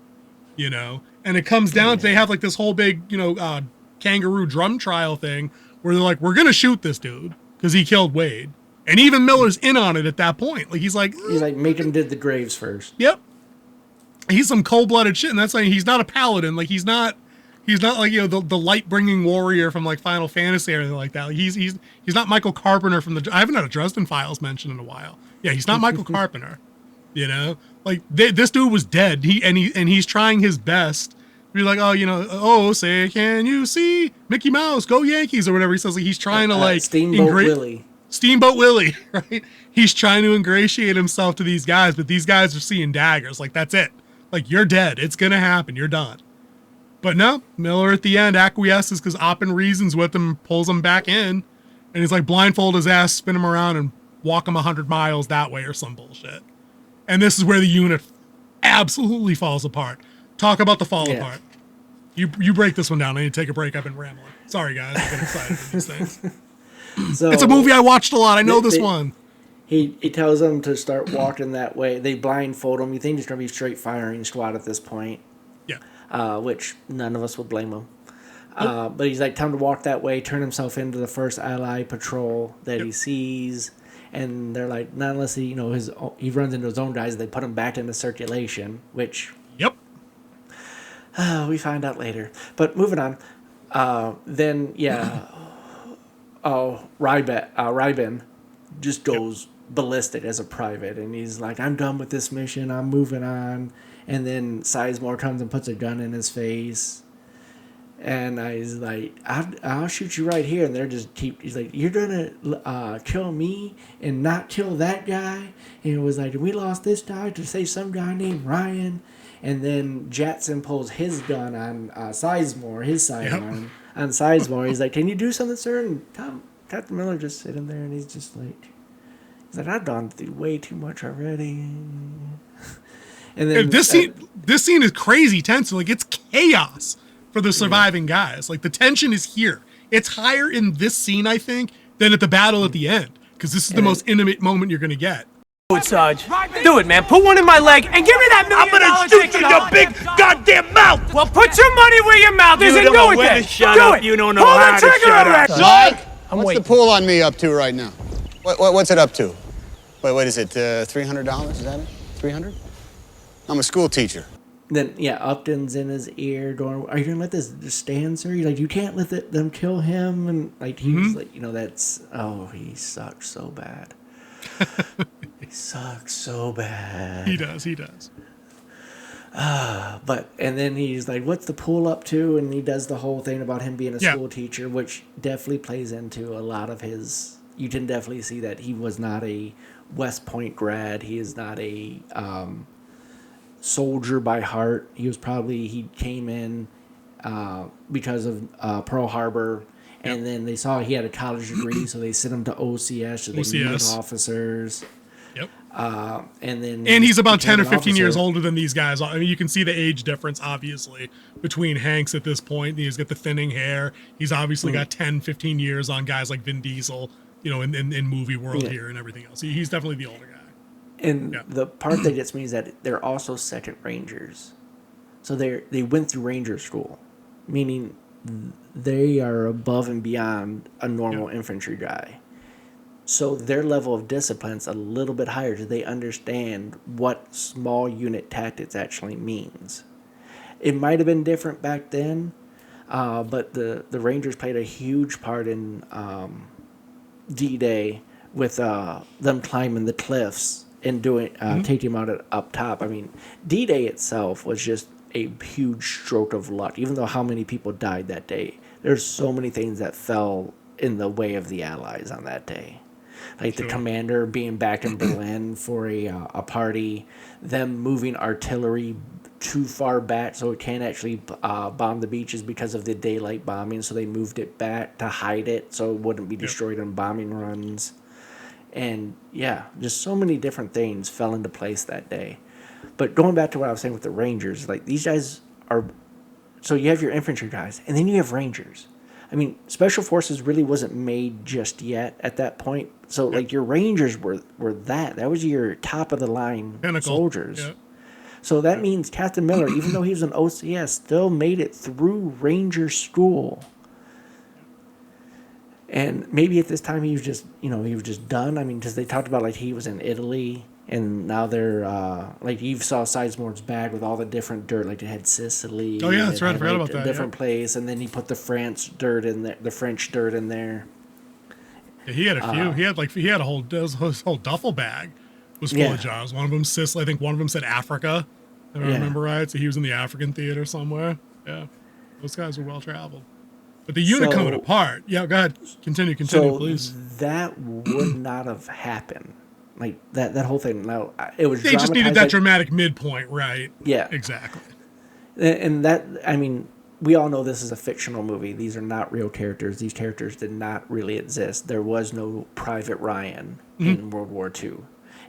And it comes down to, they have like this whole big, kangaroo drum trial thing where they're like, we're going to shoot this dude because he killed Wade. And even Miller's in on it at that point. Like he's like, make him dig the graves first. yep. He's some cold-blooded shit, and that's like, he's not a paladin. Like he's not like the light-bringing warrior from like Final Fantasy or anything like that. Like, he's not Michael Carpenter from I haven't had a Dresden Files mentioned in a while. Yeah, he's not Michael Carpenter. Like this dude was dead. He's trying his best to be like, say, can you see Mickey Mouse, go Yankees, or whatever he says. Like he's trying to like Steamboat Willie. Steamboat Willie, right? He's trying to ingratiate himself to these guys, but these guys are seeing daggers. Like that's it. Like you're dead. It's gonna happen. You're done. But no, Miller at the end acquiesces because Oppen reasons with him, pulls him back in, and he's like blindfold his ass, spin him around, and walk him 100 miles that way or some bullshit. And this is where the unit absolutely falls apart. Talk about the fall Yeah. apart. You break this one down. I need to take a break. I've been rambling. Sorry, guys. I get excited with these things. So It's a movie I watched a lot. I know this they- one. he tells them to start walking that way. They blindfold him. You think it's going to be straight firing squad at this point, Yeah. which none of us would blame him. But he's like, time to walk that way, turn himself into the first ally patrol that he sees. And they're like, not unless he, he runs into his own guys, they put him back into circulation, which Yep. we find out later. But moving on. Ryben just goes ballistic as a private, and he's like, I'm done with this mission, I'm moving on. And then Sizemore comes and puts a gun in his face. And he's like, I'll shoot you right here. And they're just he's like, you're going to kill me and not kill that guy? And it was like, we lost this guy to say some guy named Ryan. And then Jatson pulls his gun on Sizemore, his sidearm, on Sizemore. He's like, can you do something, sir? And Captain Miller just sitting there, and he's just like, I've gone through way too much already. And then This scene is crazy tense. Like, it's chaos for the surviving guys. Like, the tension is here. It's higher in this scene, I think, than at the battle at the end, because this is the most intimate moment you're going to get. Do it, Sarge. Do it, man. Put one in my leg and give me that $1 million. I'm gonna shoot you in your big goddamn mouth! Well, put your money where your mouth is and do it then. Shut do up. it. You don't know Pull how the to trigger shut already. up. Mike, I'm what's waiting. the pool on me up to right now? What's it up to? What is it, $300? Is that it? 300? I'm a school teacher. Then Upton's in his ear going, are you gonna let this just stand, sir? You're like, you can't let them kill him. And like he was like, he sucks so bad. He sucks so bad. He does. And then he's like, what's the pool up to? And he does the whole thing about him being a school teacher, which definitely plays into a lot of his. You can definitely see that he was not a West Point grad. He is not a soldier by heart. He came in because of Pearl Harbor, and then they saw he had a college degree, so they sent him to OCS, so they meet with officers. Yep. And he's about 10 or became an 15 years officer. older than these guys. I mean, you can see the age difference, obviously, between Hanks at this point. He's got the thinning hair. He's obviously got 10, 15 years on guys like Vin Diesel, in movie world here and everything else. He's definitely the older guy. And the part that gets me is that they're also second rangers. So they went through ranger school, meaning they are above and beyond a normal infantry guy. So their level of discipline's a little bit higher. So they understand what small unit tactics actually means. It might have been different back then, but the Rangers played a huge part in D-Day with them climbing the cliffs and doing taking them out up top. I mean, D-Day itself was just a huge stroke of luck. Even though how many people died that day, there's so many things that fell in the way of the Allies on that day. Like the commander being back in Berlin for a party, them moving artillery too far back so it can't actually bomb the beaches because of the daylight bombing, so they moved it back to hide it so it wouldn't be destroyed in bombing runs. And just so many different things fell into place that day. But going back to what I was saying with the Rangers, like these guys are, so you have your infantry guys and then you have Rangers. I mean, Special Forces really wasn't made just yet at that point. So, like, your Rangers were that. That was your top-of-the-line soldiers. Yep. So that means Captain Miller, even though he was an OCS, still made it through Ranger school. And maybe at this time he was just, he was just done. I mean, because they talked about, like, he was in Italy, and now they're, like, you saw Sizemore's bag with all the different dirt. Like, it had Sicily. Oh, yeah, that's right. I forgot about a that. Different place, and then he put the French dirt in there, Yeah, he had a few. He had a whole duffel bag was full of jobs. One of them, Sicily. I think one of them said Africa, if I remember right. So he was in the African theater somewhere. Yeah, those guys were well traveled. But the unit coming apart. Yeah, go ahead. Continue, please. That would not have happened. Like that whole thing. Now it was. They just needed that dramatic midpoint, right? Yeah, exactly. And that, I mean, we all know this is a fictional movie. These are not real characters. These characters did not really exist. There was no Private Ryan in World War II.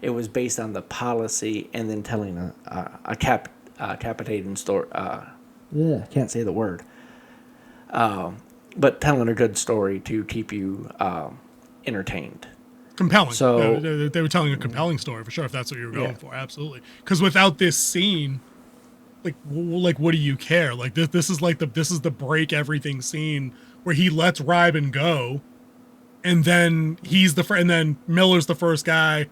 it was based on the policy and then telling a capitating story. Can't say the word. But telling a good story to keep you entertained. Compelling. So they were telling a compelling story for sure, if that's what you were going for. Absolutely. Because without this scene, like what do you care? Like this is the break everything scene where he lets Ryben go, and then and then Miller's the first guy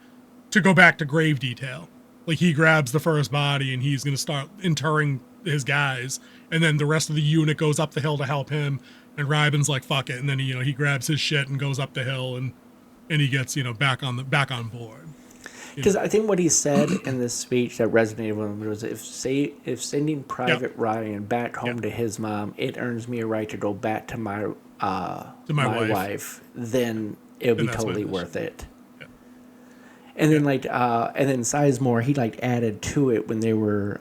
to go back to grave detail. Like he grabs the first body and he's gonna start interring his guys, and then the rest of the unit goes up the hill to help him, and Ryben's like fuck it, and then he grabs his shit and goes up the hill and he gets back on board. Because I think what he said in this speech that resonated with him was, if sending Private Ryan back home to his mom, it earns me a right to go back to my wife, then it'll be totally worth it. Yeah. And then and then Sizemore, he added to it when they were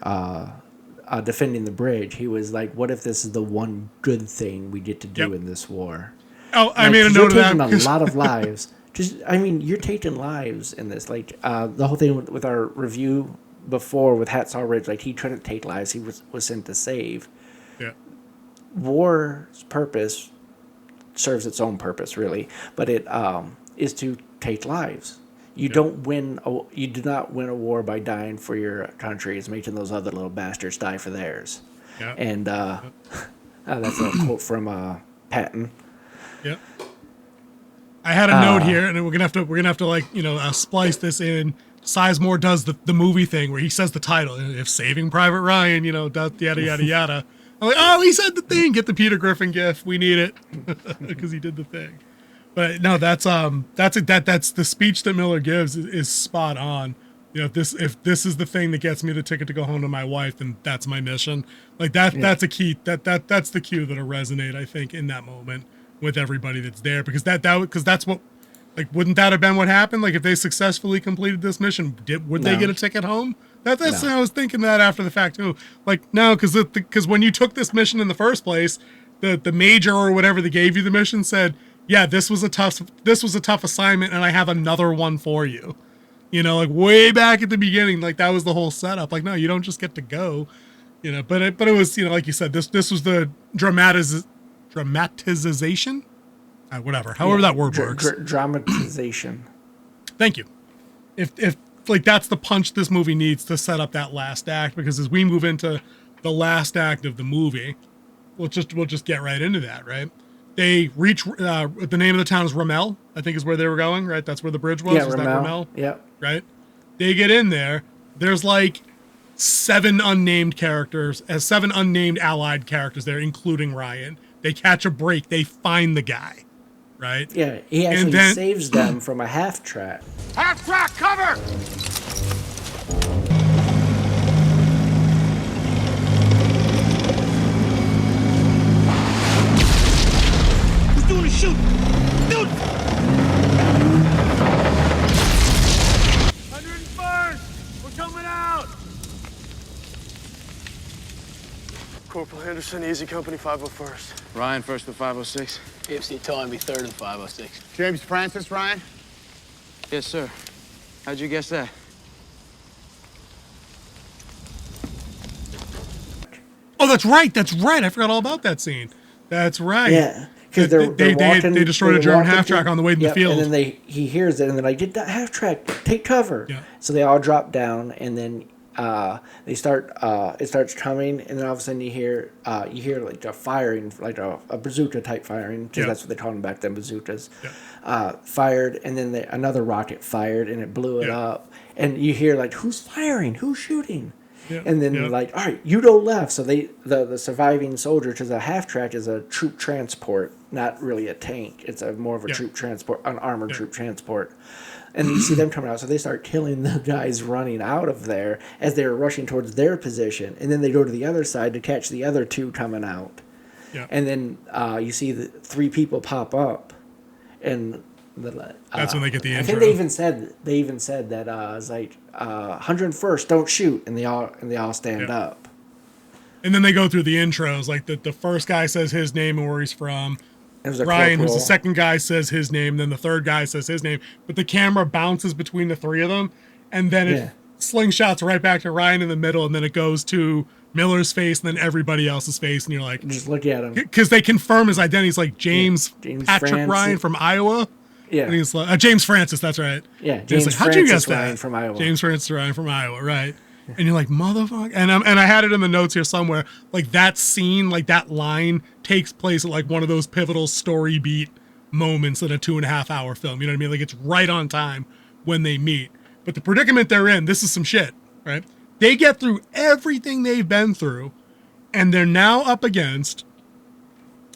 defending the bridge. He was like, "What if this is the one good thing we get to do in this war?" Oh, I made a note of that. You're taking a lot of lives. You're taking lives in this. The whole thing with our review before with Hacksaw Ridge, he couldn't take lives. He was sent to save. Yeah. War's purpose serves its own purpose, really, but it is to take lives. You do not win a war by dying for your country. It's making those other little bastards die for theirs. Yeah. And that's a quote from Patton. Yep. I had a note here, and we're gonna have to splice this in. Sizemore does the movie thing where he says the title, "If Saving Private Ryan," yada yada yada. I'm like, oh, he said the thing. Get the Peter Griffin gif. We need it because he did the thing. But no, that's the speech that Miller gives is spot on. If this is the thing that gets me the ticket to go home to my wife, then that's my mission. That's a key. That's the cue that'll resonate, I think, in that moment with everybody that's there, because that's what, wouldn't that have been what happened? If they successfully completed this mission, would they get a ticket home? That's I was thinking that after the fact too. No, because when you took this mission in the first place, the major or whatever that gave you the mission said, yeah, this was a tough assignment, and I have another one for you. Way back at the beginning, that was the whole setup. No, you don't just get to go. But it was, like you said, this was the dramatization, however that word works. Dramatization. Thank you. If that's the punch this movie needs to set up that last act, because as we move into the last act of the movie, we'll just get right into that, right? They reach the name of the town is Ramel, I think is where they were going, right? That's where the bridge was. Yeah, was Ramel. That Ramel? Yeah. Right? They get in there. There's 7 unnamed allied characters there, including Ryan. They catch a break. They find the guy, right? Yeah, he actually saves them from a half-track. Half-track, cover! Who's doing the shooting? Dude! 101st! We're coming out! Corporal Henderson, Easy Company, 501st. Ryan, first to 506. AFC telling me third and 506. James Francis, Ryan? Yes, sir. How'd you guess that? Oh, that's right. I forgot all about that scene. That's right. Yeah, because they destroyed a German half-track on the way to the field. And then he hears it, and they're like, "Get that half-track, take cover." Yeah. So they all drop down, and then they start. It starts coming, and then all of a sudden you hear a firing, a bazooka type firing, because that's what they called them back then, bazookas. Yeah. Fired, and then another rocket fired, and it blew it up. And you hear who's firing? Who's shooting? Yeah. And then all right, you go left. So the surviving soldier, because a half track is a troop transport, not really a tank. It's more of a troop transport, an armored troop transport. And you see them coming out, so they start killing the guys running out of there as they're rushing towards their position. And then they go to the other side to catch the other 2 coming out. Yeah. And then you see the 3 people pop up, and that's when they get the intro. I think they even said that it's 101st, don't shoot, and they all stand up. And then they go through the intros, the first guy says his name and where he's from. Ryan, who's the second guy, says his name, then the third guy says his name, but the camera bounces between the 3 of them, and then it slingshots right back to Ryan in the middle, and then it goes to Miller's face and then everybody else's face, and you're like, just look at him, because they confirm his identity. He's like James Patrick Francis. Ryan from Iowa. Yeah, and he's like James Francis. That's right. Yeah, James like, how'd you guess that? Ryan from Iowa. James Francis Ryan from Iowa, right? And you're like, motherfucker. And I had it in the notes here somewhere. Like that scene, like that line takes place at like one of those pivotal story beat moments in a 2.5 hour film. You know what I mean? Like it's right on time when they meet. But the predicament they're in, this is some shit, right? They get through everything they've been through, and they're now up against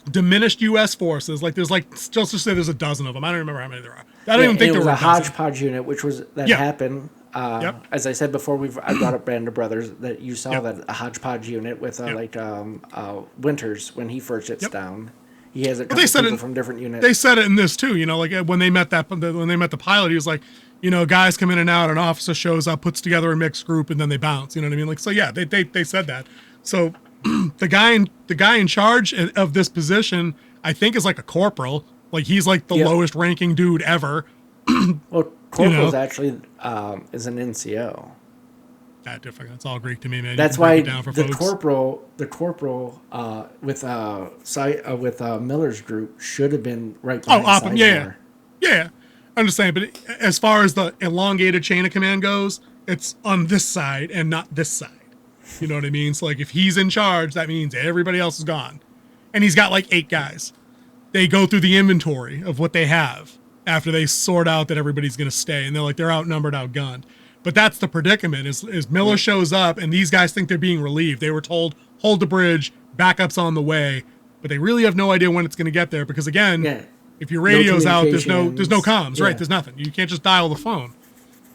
diminished U.S. forces. Like there's like, just to say there's a dozen of them. I don't remember how many there are. I don't even think there were a hodgepodge unit, which was happened. As I said before, I brought up Band of Brothers, that you saw that a hodgepodge unit with Winters when he first hits down. He has a couple people from different units. They said it in this too. You know, like when they met the pilot, he was like, you know, guys come in and out, an officer shows up, puts together a mixed group, and then they bounce. You know what I mean? Like, so yeah, they said that. So the guy in charge of this position, I think, is like a corporal. Like he's like the lowest ranking dude ever. Well, corporal's actually is an NCO. That different. That's all Greek to me, man. That's why the corporal with Miller's group should have been right behind Sizemore. Yeah. I understand, but as far as the elongated chain of command goes, it's on this side and not this side. You know what I mean? So like if he's in charge, that means everybody else is gone. And he's got like 8 guys. They go through the inventory of what they have after they sort out that everybody's going to stay. And they're like, they're outnumbered, outgunned. But that's the predicament is Miller shows up and these guys think they're being relieved. They were told, hold the bridge, backup's on the way. But they really have no idea when it's going to get there. Because again, if your radio's out, there's no comms, right? There's nothing. You can't just dial the phone.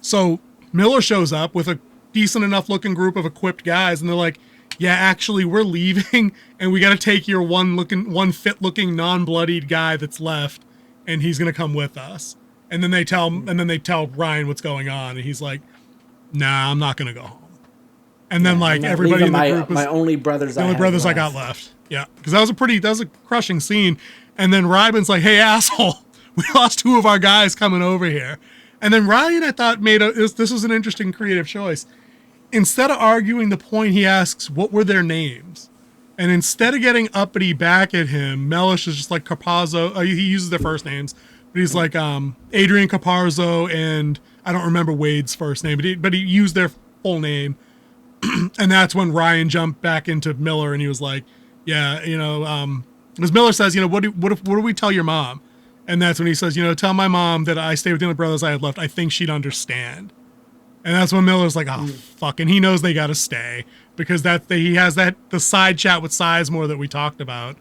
So Miller shows up with a decent enough looking group of equipped guys. And they're like, yeah, actually we're leaving. And we got to take your one fit looking non-bloodied guy that's left. And he's going to come with us. And then they tell Ryan what's going on. And he's like, nah, I'm not going to go home. And then like everybody in the group is my only brothers. The only brothers I got left. Yeah. Because that was a crushing scene. And then Ryman's like, hey, asshole, we lost 2 of our guys coming over here. And then Ryan, I thought, this was an interesting creative choice. Instead of arguing the point, he asks, what were their names? And instead of getting uppity back at him, Mellish is just like Capazzo. He uses their first names, but he's like Adrian Caparzo, and I don't remember Wade's first name, but he used their full name. And that's when Ryan jumped back into Miller, and he was like, yeah, you know, as Miller says, you know, what do we tell your mom? And that's when he says, you know, tell my mom that I stay with the only brothers I had left. I think she'd understand. And that's when Miller's like, oh, fuck. And he knows they got to stay because he has the side chat with Sizemore that we talked about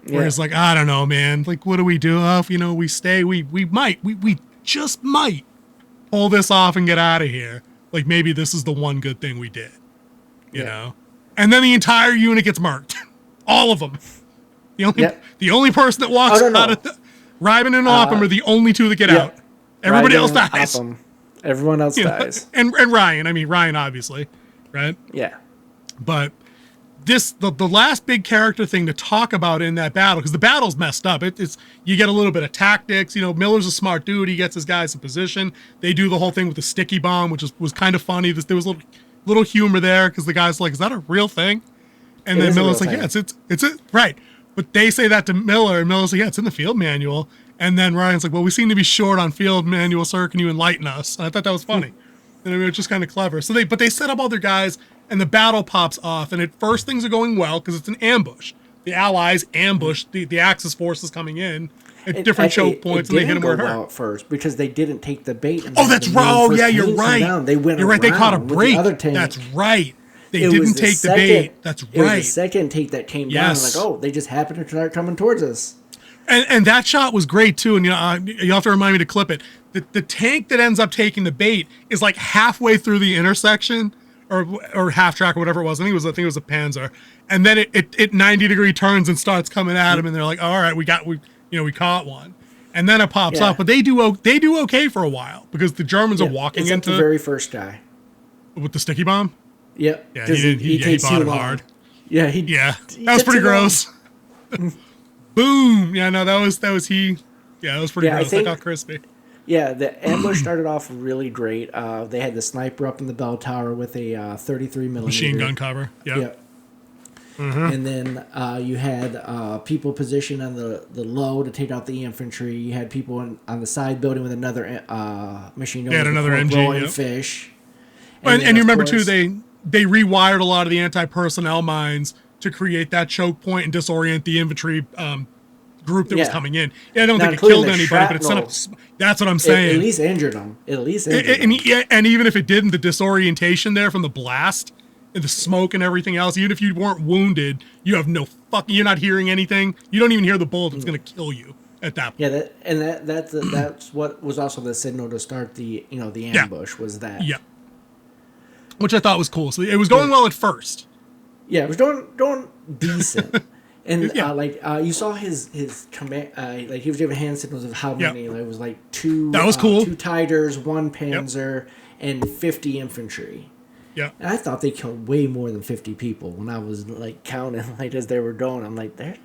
where he's like, I don't know, man. Like, what do we do? If, you know, we stay, we just might pull this off and get out of here. Like, maybe this is the one good thing we did, you know? And then the entire unit gets marked. All of them. The only person that walks out of Ryman and Opham are the only 2 that get out. Everybody else dies. Opham. Everyone else dies. And Ryan. I mean, Ryan, obviously. Right? Yeah. But the last big character thing to talk about in that battle, because the battle's messed up. It's you get a little bit of tactics. You know, Miller's a smart dude. He gets his guys in position. They do the whole thing with the sticky bomb, which was kind of funny. There was a little humor there because the guy's like, is that a real thing? And then Miller's like, yeah, it's it. Right. But they say that to Miller, and Miller's like, yeah, it's in the field manual. And then Ryan's like, well, we seem to be short on field manual, sir. Can you enlighten us? And I thought that was funny. And I mean, it's just kind of clever. So they set up all their guys, and the battle pops off. And at first, things are going well because it's an ambush. The Allies ambush the Axis forces coming in at different choke points, and they hit them where it hurt. Well at first because they didn't take the bait. And that's right. Oh, yeah, you're right. They went. You're right. They caught a break. That's right. They didn't take the bait. That's right. It was the second take that came down. Like, oh, they just happened to start coming towards us. And that shot was great too. And you know, you have to remind me to clip it. The tank that ends up taking the bait is like halfway through the intersection, or half track or whatever it was. I think it was a Panzer. And then it 90-degree turns and starts coming at him. And they're like, all right, we caught one. And then it pops up. But they do okay for a while because the Germans are walking into the very first guy with the sticky bomb. Yep. Yeah, he bought it hard. Yeah, that was pretty gross. Boom. Yeah, no, that was he. Yeah, that was pretty gross. That got crispy. Yeah, the ambush started off really great. They had the sniper up in the bell tower with a 33 millimeter Machine gun cover. Yep. Yeah. And then you had people positioned on the low to take out the infantry. You had people on the side building with another machine gun. They had with another MG, and yep. fish. And then, you of remember course- too, they rewired a lot of the anti-personnel mines to create that choke point and disorient the infantry group that was Yeah. coming in. Yeah, I don't Now, think it including killed the anybody, but it set up. shrapnel, That's what I'm It saying. at least injured them. And even if it didn't, the disorientation there from the blast and the smoke and everything else, even if you weren't wounded, you have no fucking. You're not hearing anything. You don't even hear the bullet that's going to kill you at that point. Yeah, that's what was also the signal to start the ambush was that. Yeah. Which I thought was cool. So it was going well at first. Yeah, it was doing decent. And Yeah. you saw his command, like he was giving hand signals of how Yep. many. Like, it was like two. That was cool. 2 Tigers, 1 Panzer, and 50 infantry. Yeah. And I thought they killed way more than 50 people when I was like counting like as they were going. I'm like, they're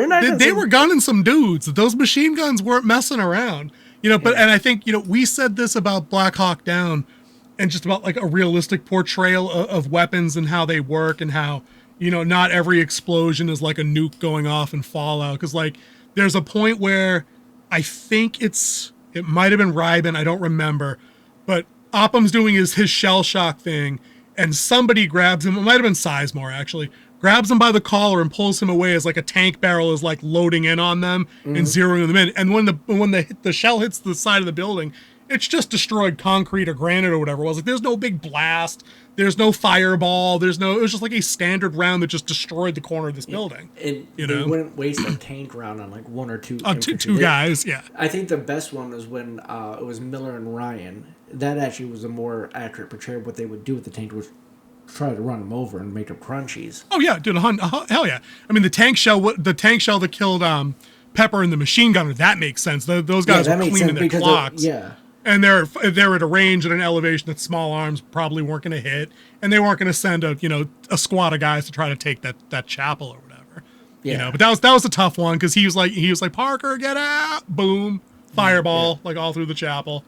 not. They were gunning some dudes. Those machine guns weren't messing around. But and I think we said this about Black Hawk Down, and just about like a realistic portrayal of weapons and how they work and how not every explosion is like a nuke going off in Fallout. Because like there's a point where I think it might have been Ryben, I don't remember, but Opham's doing his shell shock thing, and somebody grabs him. It might have been Sizemore actually. Grabs him by the collar and pulls him away as like a tank barrel is like loading in on them and zeroing them in. And when the shell hits the side of the building, it's just destroyed concrete or granite or whatever it was. Like there's no big blast, there's no fireball, it was just like a standard round that just destroyed the corner of this building. They wouldn't waste a tank round on like 1 or 2. Two guys, yeah. I think the best one was when it was Miller and Ryan. That actually was a more accurate portrayal of what they would do with the tank, was try to run them over and make them crunchies. Oh yeah, dude, hell yeah. I mean, the tank shell that killed Pepper and the machine gunner, that makes sense. Those guys were cleaning their clocks. And they're at a range at an elevation that small arms probably weren't going to hit, and they weren't going to send a squad of guys to try to take that chapel or whatever. Yeah. But that was a tough one because he was like Parker, get out, boom, fireball like all through the chapel.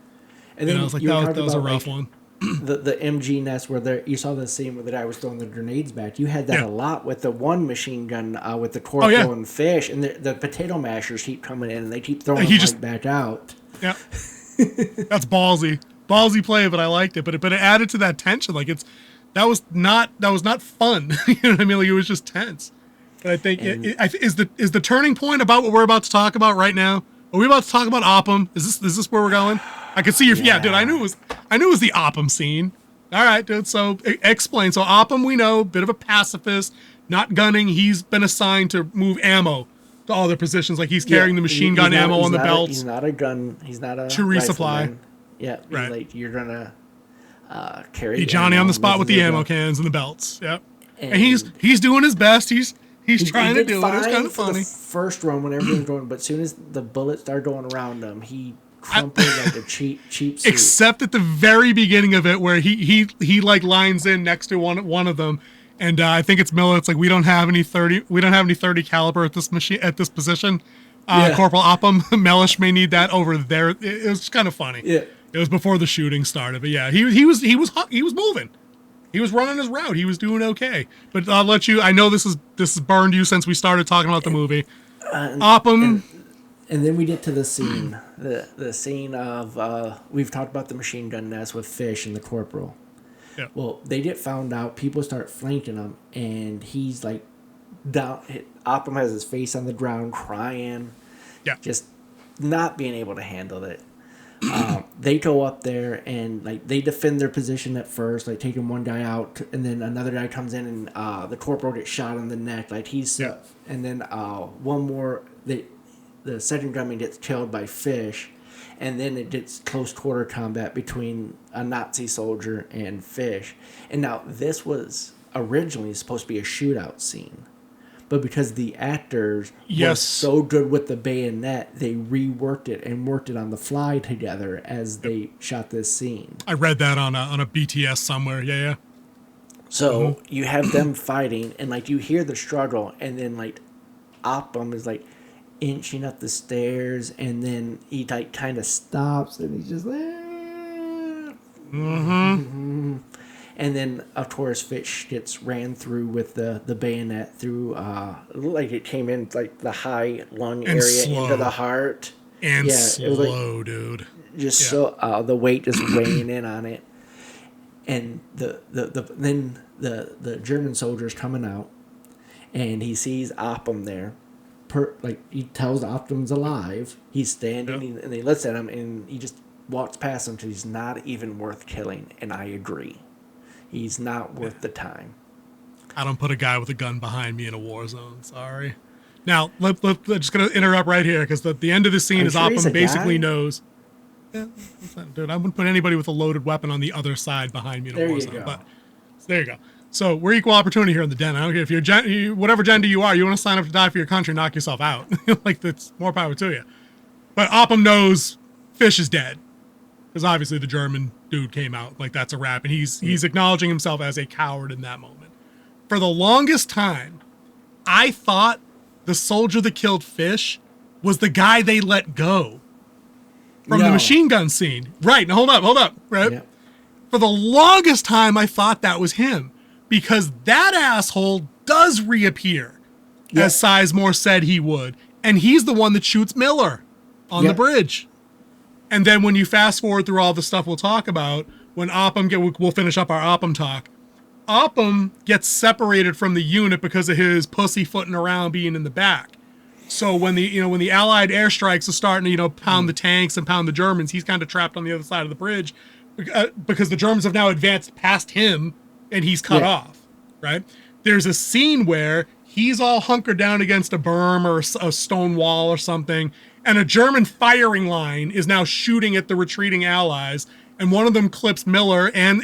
And then I was like, that was a rough one. The MG nest where you saw the scene where the guy was throwing the grenades back. You had that a lot with the one machine gun with the corporal and fish, and the potato mashers keep coming in and they keep throwing them back out. Yeah. That's ballsy play, but I liked it. But it added to that tension. Like that was not fun. You know what I mean? Like it was just tense. But I think is the turning point about what we're about to talk about right now. Are we about to talk about Opham? Is this where we're going? I could see your dude. I knew it was the Opham scene. All right, dude. So explain. So Opham, we know, bit of a pacifist, not gunning. He's been assigned to move ammo to all their positions. Like he's carrying the machine gun ammo on the belts. He's not a gun. He's not a to resupply. Rifleman. Yeah, right. Like you're gonna carry. Be Johnny on the spot with the ammo cans and the belts. Yep. And he's doing his best. He's trying to do it. It's kind of funny. The first run when everything was going, but as soon as the bullets started going around him, he crumpled like a cheap suit. Except at the very beginning of it, where he like lines in next to one of them, and I think it's Miller. It's like we don't have any 30 caliber at this position. Corporal Opham Mellish may need that over there. It was kind of funny. Yeah, it was before the shooting started, but yeah, he was moving. He was running his route. He was doing okay. But I'll let you. I know this has burned you since we started talking about the movie. Opham. And then we get to the scene. The scene of we've talked about the machine gun nest with Fish and the corporal. Yeah. Well, they get found out. People start flanking him, and he's like down. Opham has his face on the ground, crying. Yeah. Just not being able to handle it. They go up there and like they defend their position at first, like taking one guy out, and then another guy comes in and the corporal gets shot in the neck, like and then one more the second gunman gets killed by Fish, and then it gets close quarter combat between a Nazi soldier and Fish. And now this was originally supposed to be a shootout scene. But because the actors were so good with the bayonet, they reworked it and worked it on the fly together as they shot this scene. I read that on a BTS somewhere. Yeah. So you have them fighting, and like you hear the struggle, and then like Opham is like, inching up the stairs, and then he like kind of stops, and he's just like, and then of course Fish gets ran through with the bayonet through it looked like it came in like the high lung And area slow. into the heart, And Yeah, it was like- slow, dude. just Yeah. so the weight just weighing in on it, and then the German soldiers coming out, and he sees Oppum there. He tells Oppum's alive. He's standing, and he looks at him, and he just walks past him because he's not even worth killing. And I agree, he's not worth the time. I don't put a guy with a gun behind me in a war zone. Sorry. Now, let's just gonna interrupt right here because the end of the scene Are you is sure he's Oppum a basically guy? knows. Yeah, dude, I wouldn't put anybody with a loaded weapon on the other side behind me in a There war you zone. go. But so there you go. So we're equal opportunity here in the den. I don't care if you're whatever gender you are. You want to sign up to die for your country, knock yourself out. Like that's more power to you. But Oppum knows Fish is dead because obviously the German dude came out like that's a wrap, and he's acknowledging himself as a coward in that moment. For the longest time, I thought the soldier that killed Fish was the guy they let go from the No. machine gun scene. Right. Now hold up. Right. Yeah. For the longest time, I thought that was him because that asshole does reappear as Sizemore said he would. And he's the one that shoots Miller on the Yep. bridge. And then when you fast forward through all the stuff we'll talk about, when we'll finish up our Oppum talk. Oppum gets separated from the unit because of his pussyfooting around being in the back. So when the Allied airstrikes are starting to, pound the tanks and pound the Germans, he's kind of trapped on the other side of the bridge because the Germans have now advanced past him and he's cut off, right? There's a scene where he's all hunkered down against a berm or a stone wall or something, and a German firing line is now shooting at the retreating Allies, and one of them clips Miller and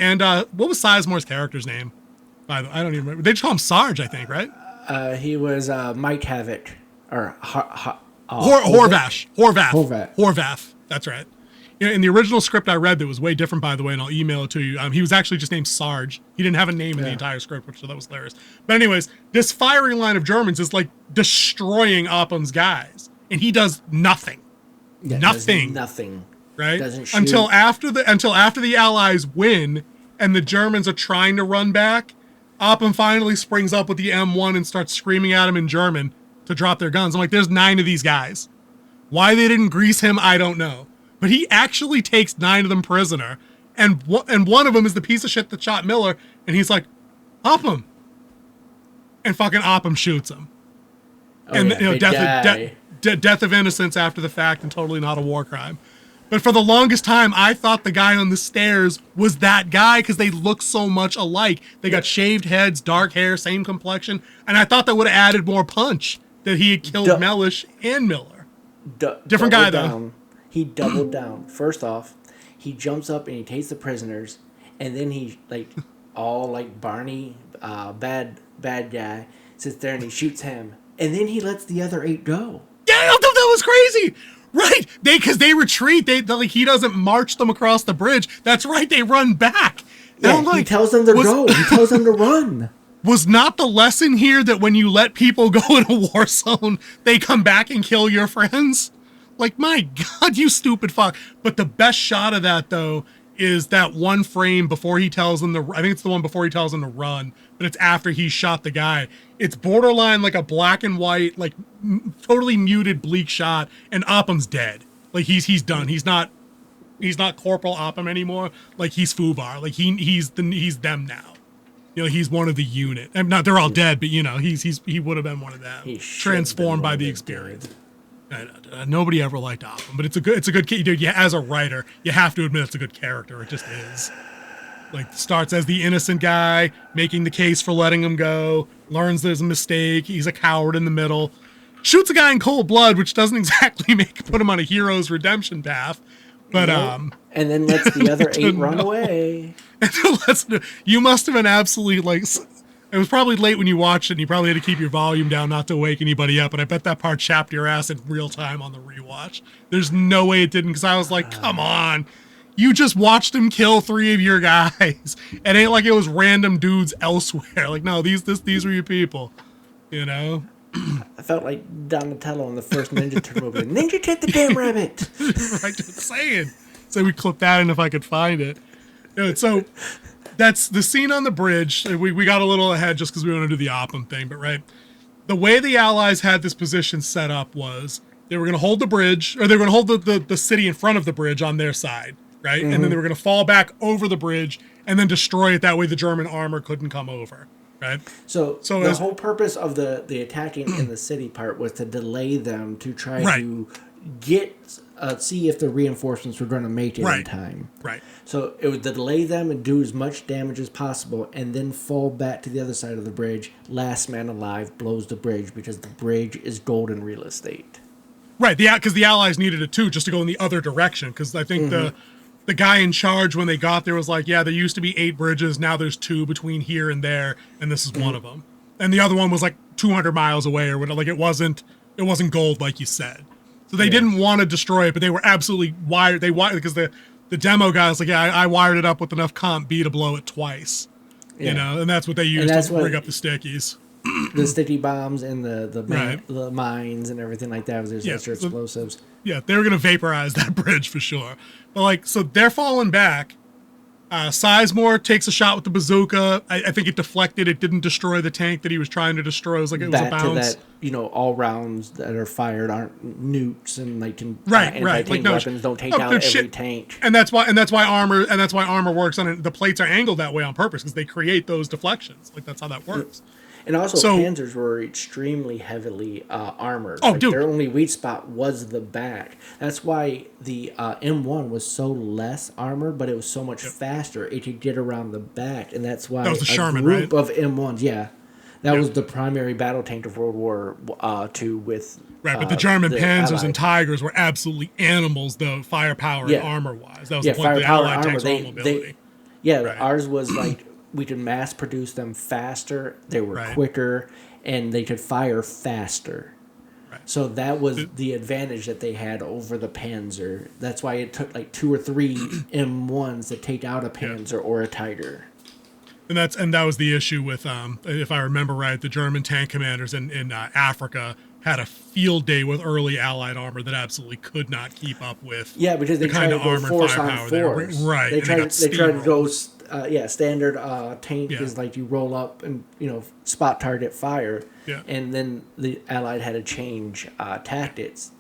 what was Sizemore's character's name? I don't even remember. They just call him Sarge, I think, right? He was Mike Havoc or Horvath. Horvath. That's right. In the original script I read that was way different, by the way, and I'll email it to you. He was actually just named Sarge. He didn't have a name in the entire script, which that was hilarious. But anyways, this firing line of Germans is like destroying Oppum's guys, and he does nothing. Yeah, Nothing. Nothing. Right? Doesn't shoot. Until after the Allies win and the Germans are trying to run back, Oppum finally springs up with the M1 and starts screaming at him in German to drop their guns. I'm like, there's 9 of these guys. Why they didn't grease him, I don't know. But he actually takes 9 of them prisoner, and one of them is the piece of shit that shot Miller, and he's like, Oppum. And fucking Oppum shoots him. Death of innocence after the fact and totally not a war crime. But for the longest time, I thought the guy on the stairs was that guy because they look so much alike. They got shaved heads, dark hair, same complexion. And I thought that would have added more punch that he had killed Mellish and Miller. Different guy, though. He doubled down. First off, he jumps up and he takes the prisoners. And then he, all like Barney, bad guy, sits there and he shoots him. And then he lets the other 8 go. Yeah, I thought that was crazy. Right, because they retreat. They he doesn't march them across the bridge. That's right, they run back. Yeah, he tells them to go. He tells them to run. Was not the lesson here that when you let people go in a war zone, they come back and kill your friends? Like, my God, you stupid fuck. But the best shot of that, though, is that one frame before he tells them I think it's the one before he tells them to run, but it's after he shot the guy. It's borderline like a black and white, like totally muted, bleak shot, and Oppum's dead. Like he's done. He's not Corporal Oppum anymore. Like he's Fubar. Like he's them now. He's one of the unit. And not they're all dead, but he would have been one of them. Transformed by the experience. Nobody ever liked Oppum, but it's a good dude. Yeah, as a writer, you have to admit it's a good character. It just is. Like, starts as the innocent guy, making the case for letting him go, learns there's a mistake, he's a coward in the middle, shoots a guy in cold blood, which doesn't exactly put him on a hero's redemption path. But and then lets the other 8 run away. You must have been absolutely it was probably late when you watched it, and you probably had to keep your volume down not to wake anybody up, and I bet that part chapped your ass in real time on the rewatch. There's no way it didn't, because I was like, come on. You just watched him kill 3 of your guys. It ain't like it was random dudes elsewhere. Like, no, these were your people. I felt like Donatello in the first Ninja Turtle movie. Ninja, take the damn rabbit. Right, just saying. So we clip that in if I could find it. Yeah, so that's the scene on the bridge. We got a little ahead just because we want to do the Oppum thing, but right. The way the Allies had this position set up was they were going to hold the bridge, or they were going to hold the city in front of the bridge on their side, right? And then they were going to fall back over the bridge and then destroy it. That way the German armor couldn't come over, right? So the whole purpose of the attacking in the city part was to delay them to try to get see if the reinforcements were going to make it in time. Right. So it was to delay them and do as much damage as possible, and then fall back to the other side of the bridge. Last man alive blows the bridge because the bridge is golden real estate. Right. Because the Allies needed it too, just to go in the other direction. Because I think the guy in charge when they got there was like, yeah, there used to be 8 bridges, now there's 2 between here and there, and this is one of them. And the other one was like 200 miles away or whatever. Like it wasn't gold like you said. So they didn't want to destroy it, but they were absolutely wired. They wired because the demo guy was like, yeah, I wired it up with enough comp B to blow it twice. Yeah. You know, and that's what they used to rig up the stickies. The sticky bombs and the mines and everything like that was their extra explosives. Yeah, they were gonna vaporize that bridge for sure. But like, so they're falling back. Sizemore takes a shot with the bazooka. I think it deflected. It didn't destroy the tank that he was trying to destroy. It was like it was a bounce. To that, all rounds that are fired aren't nukes, and like anti-tank weapons don't take out every tank. And that's why armor works on it. The plates are angled that way on purpose because they create those deflections. Like that's how that works. And also, Panzers were extremely heavily armored. Oh, dude. Their only weak spot was the back. That's why the M1 was so less armored, but it was so much faster. It could get around the back, and that's why that was the Sherman, group of M1s, that was the primary battle tank of World War II with... Right, but the German Panzers and Tigers were absolutely animals, though, firepower and armor-wise. That was the point. The Allied tanks were all mobility. Ours was like... We could mass produce them faster. They were quicker, and they could fire faster. Right. So that was the advantage that they had over the Panzer. That's why it took like 2 or 3 M1s to take out a Panzer or a Tiger. And that was the issue with, if I remember right, the German tank commanders in Africa had a field day with early Allied armor that absolutely could not keep up with because they tried to go force on force. Right. They tried to go standard tank is like you roll up and spot target fire, and then the Allied had to change tactics,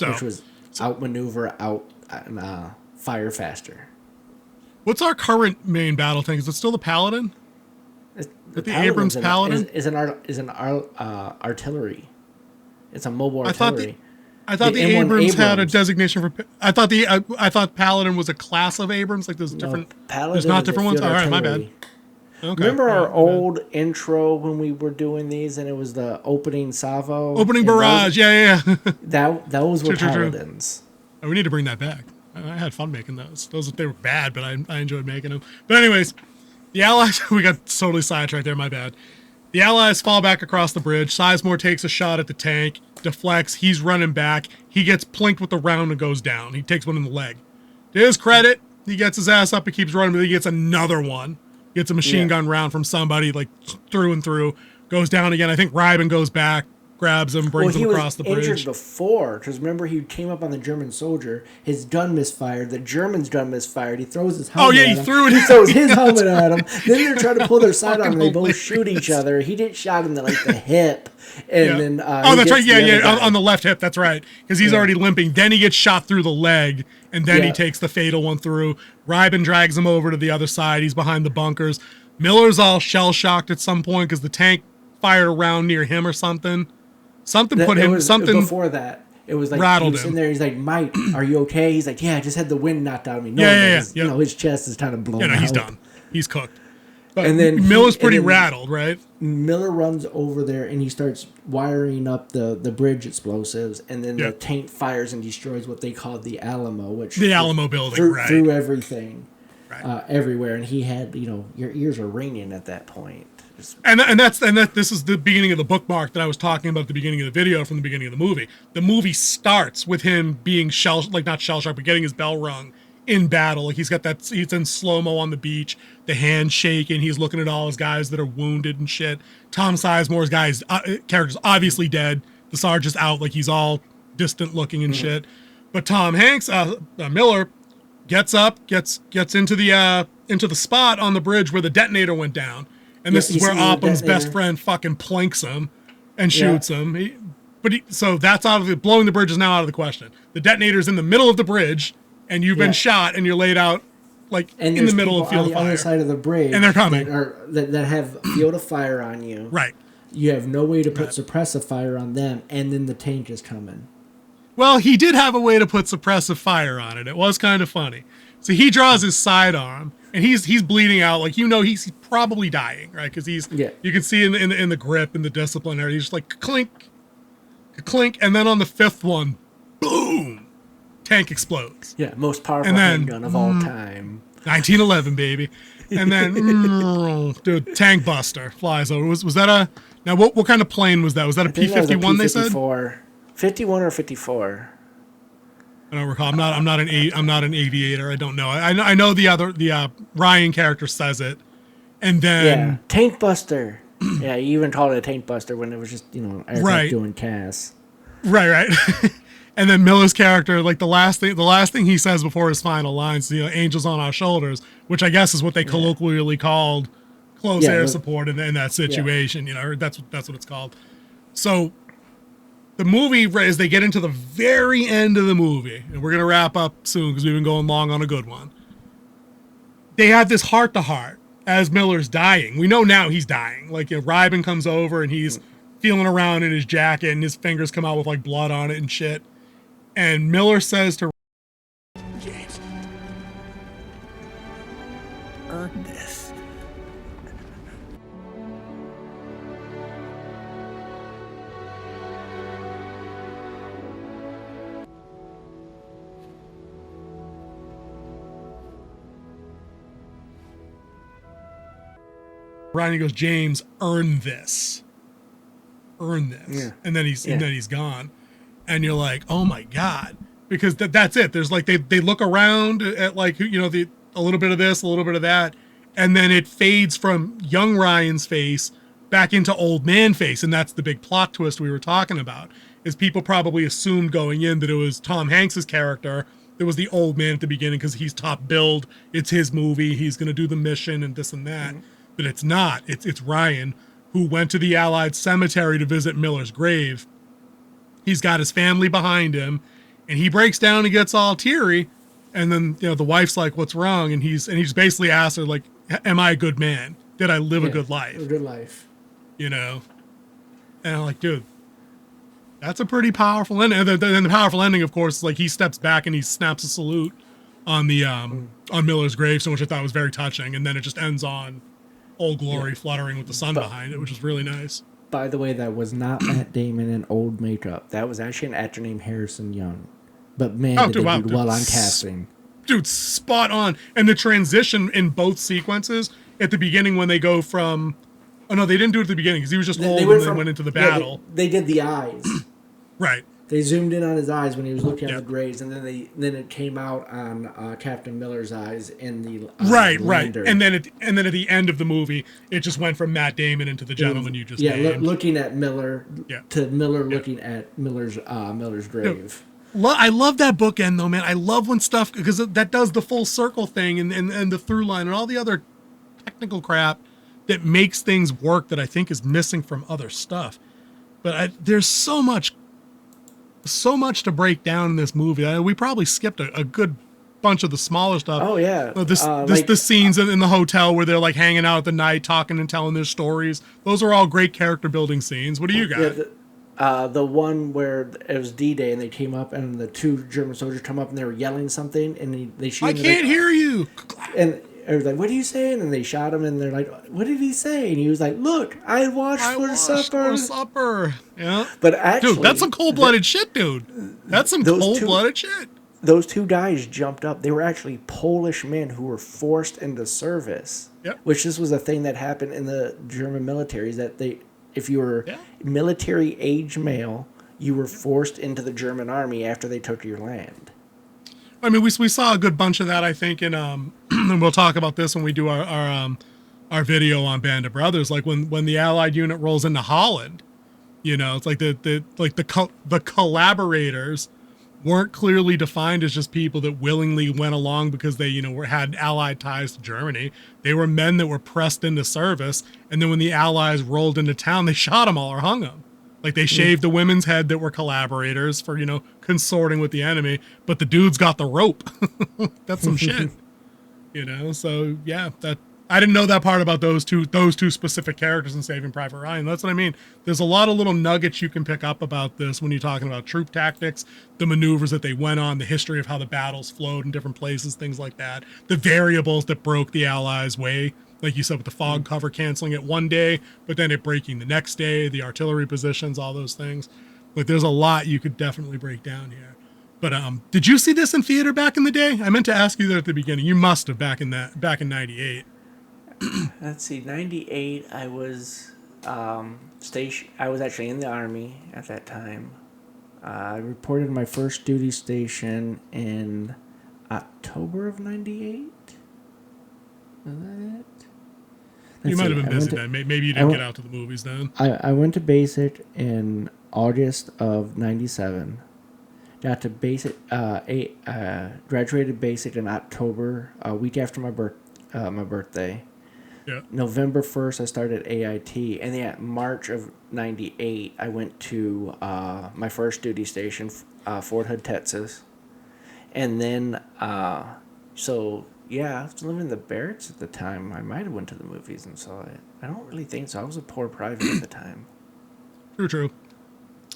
which was outmaneuver, and fire faster. What's our current main battle tank? Is it still the Paladin? The Abrams Paladin is an artillery. It's a mobile artillery. I thought the Abrams had a designation for. I thought Paladin was a class of Abrams. Like there's different. There's not different ones. All right, my bad. Okay. Remember our old intro when we were doing these, and it was the opening salvo, opening barrage. Yeah. Those were Paladins. Oh, we need to bring that back. I had fun making those. They were bad, but I enjoyed making them. But anyways, the Allies. We got totally sidetracked there. My bad. The Allies fall back across the bridge. Sizemore takes a shot at the tank, deflects. He's running back. He gets plinked with the round and goes down. He takes one in the leg. To his credit, he gets his ass up and keeps running, but he gets another one. Gets a machine gun round from somebody, like through and through. Goes down again. I think Reiben goes back, grabs him, brings him across the bridge. He was injured before, because remember he came up on the German soldier. His gun misfired. The German's gun misfired. He throws his helmet at him. He threw it. He throws his helmet at him. Then they're trying to pull their side on him. They both shoot each other. He gets shot in the hip. And then that's right. Yeah. On the left hip. That's right. Because he's already limping. Then he gets shot through the leg, and then he takes the fatal one through. Reiben drags him over to the other side. He's behind the bunkers. Miller's all shell-shocked at some point because the tank fired around near him or something. Something before that. It was like rattled he was him. In there. He's like, "Mike, are you okay?" He's like, "Yeah, I just had the wind knocked out of me." His chest is kind of blown out. He's done. He's cooked. But and then Miller's pretty rattled, right? Miller runs over there and he starts wiring up the bridge explosives, and then the tank fires and destroys what they called the Alamo, which the Alamo building, through everything, everywhere. And he had, your ears are ringing at that point. And this is the beginning of the bookmark that I was talking about at the beginning of the video from the beginning of the movie. The movie starts with him being not shell shocked, but getting his bell rung in battle. Like he's in slow-mo on the beach, the hand shaking, he's looking at all his guys that are wounded and shit. Tom Sizemore's character's obviously dead. The sergeant's out, like he's all distant looking and shit. But Tom Hanks, Miller, gets up, gets into the spot on the bridge where the detonator went down. And this is where Opham's best friend fucking planks him and shoots him. So that's blowing the bridge is now out of the question. The detonator's in the middle of the bridge, and you've been shot, and you're laid out in the middle of field of fire. On the other side of the bridge, and they're coming that have field of fire on you. Right. You have no way to put suppressive fire on them, and then the tank is coming. Well, he did have a way to put suppressive fire on it. It was kind of funny. So he draws his sidearm, and he's bleeding out. Like, he's probably dying, right? Because you can see in the grip and the discipline there, he's just like clink, clink, and then on the fifth one, boom, tank explodes. Yeah, most powerful handgun of all time. 1911, baby. And then, dude, tank buster flies over. Was that now what kind of plane was that? Was that a P-51? They said 51 or 54. I don't recall. I'm not an aviator. I don't know. I know the Ryan character says it, and then tank buster. Yeah, you even called it a tank buster when it was just aircraft doing CAS. Right. And then Miller's character, like the last thing he says before his final lines, angels on our shoulders, which I guess is what they colloquially called close air support in that situation. That's what it's called. So the movie, as they get into the very end of the movie, and we're going to wrap up soon because we've been going long on a good one, they have this heart-to-heart as Miller's dying. We know now he's dying. Like, Ryben comes over, and he's feeling around in his jacket, and his fingers come out with, like, blood on it and shit. And Miller says to James, earn this. Ryan goes, James, earn this. Earn this. Yeah. And then he's gone. And you're like, oh my God. Because that's it. There's like, they look around at like, a little bit of this, a little bit of that. And then it fades from young Ryan's face back into old man face. And that's the big plot twist we were talking about, is people probably assumed going in that it was Tom Hanks's character that was the old man at the beginning because he's top billed. It's his movie. He's going to do the mission and this and that. Mm-hmm. But it's not. It's Ryan, who went to the Allied cemetery to visit Miller's grave. He's got his family behind him, and he breaks down and gets all teary. And then, the wife's like, what's wrong? And he's basically asked her, like, am I a good man? Did I live a good life? A good life. And I'm like, dude, that's a pretty powerful ending. And then the powerful ending, of course, is like he steps back and he snaps a salute on the on Miller's gravestone, which I thought was very touching. And then it just ends on Old Glory fluttering with the sun behind it, which is really nice. By the way, that was not Matt Damon in old makeup. That was actually an actor named Harrison Young. But man, did they do well on casting. Dude, spot on. And the transition in both sequences at the beginning when they go from... Oh, no, they didn't do it at the beginning because he was just old and then went into the battle. They did the eyes. Right. They zoomed in on his eyes when he was looking at the graves, and then it came out on Captain Miller's eyes in the right. lander. And then at the end of the movie, it just went from Matt Damon into the gentleman you just named. Looking at Miller to Miller looking at Miller's grave. I love that bookend though, man. I love when stuff, because that does the full circle thing and the through line and all the other technical crap that makes things work that I think is missing from other stuff. But there's so much to break down in this movie. We probably skipped a good bunch of the smaller stuff. Oh yeah, the scenes in the hotel where they're like hanging out at the night, talking and telling their stories. Those are all great character building scenes. What do you got? The one where it was D-Day and they came up and the two German soldiers come up and they were yelling something and they shoot. I can't hear you. And I was like, "What are you saying?" And they shot him and they're like, "What did he say?" And he was like, "Look, I watched for supper." Yeah. But actually, dude, that's some cold-blooded shit, dude. That's some cold-blooded shit. Those two guys jumped up. They were actually Polish men who were forced into service. Yep. Which this was a thing that happened in the German military, is that if you were military age male, you were forced into the German army after they took your land. I mean, we saw a good bunch of that, I think, in and we'll talk about this when we do our video on Band of Brothers. Like when the Allied unit rolls into Holland, you know, it's like the collaborators weren't clearly defined as just people that willingly went along because they, you know, had Allied ties to Germany. They were men that were pressed into service, and then when the Allies rolled into town, they shot them all or hung them. Like they shaved the women's head that were collaborators for, you know, consorting with the enemy, but the dudes got the rope. That's some shit, you know. So yeah, that I didn't know that part about those two specific characters in Saving Private Ryan. That's what I mean. There's a lot of little nuggets you can pick up about this when you're talking about troop tactics, the maneuvers that they went on, the history of how the battles flowed in different places, things like that. The variables that broke the Allies' way, like you said, with the fog cover canceling it one day, but then it breaking the next day, the artillery positions, all those things. Like there's a lot you could definitely break down here. But did you see this in theater back in the day? I meant to ask you that at the beginning. You must have back in '98. Let's see, 98, I was I was actually in the Army at that time. I reported my first duty station in October of 98. Was that it? You might have been busy then. Maybe you didn't get out to the movies then. I went to basic in August of 97. Got to basic, graduated basic in October, a week after my birthday. Yeah. November 1st, I started AIT, and then March of 98, I went to my first duty station, Fort Hood, Texas. And then, so, yeah, I was living in the barracks at the time. I might have went to the movies and saw it. I don't really think so. I was a poor private at the time. True.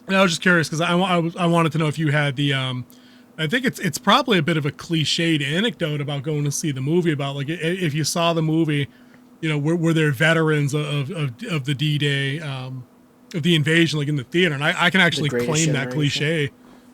And I was just curious because I wanted to know if you had the I think it's probably a bit of a cliched anecdote about going to see the movie, about like if you saw the movie, you know, were there veterans of the D-Day, of the invasion, like in the theater? And I can actually claim that cliche.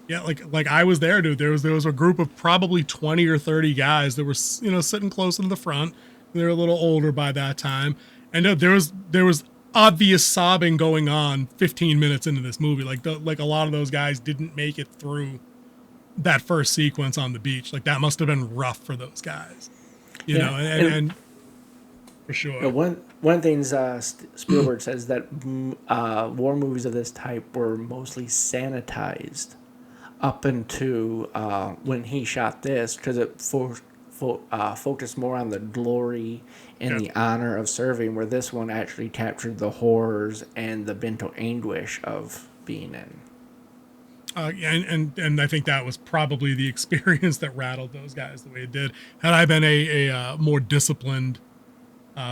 Yeah, like I was there, dude. There was a group of probably 20 or 30 guys that were, you know, sitting close to the front. They were a little older by that time, and there was obvious sobbing going on 15 minutes into this movie. Like a lot of those guys didn't make it through that first sequence on the beach. Like that must have been rough for those guys, you know, and for sure. One thing Spielberg says that war movies of this type were mostly sanitized up into when he shot this, because it focused more on the glory and the honor of serving, where this one actually captured the horrors and the mental anguish of being in. And I think that was probably the experience that rattled those guys the way it did. Had I been a more disciplined,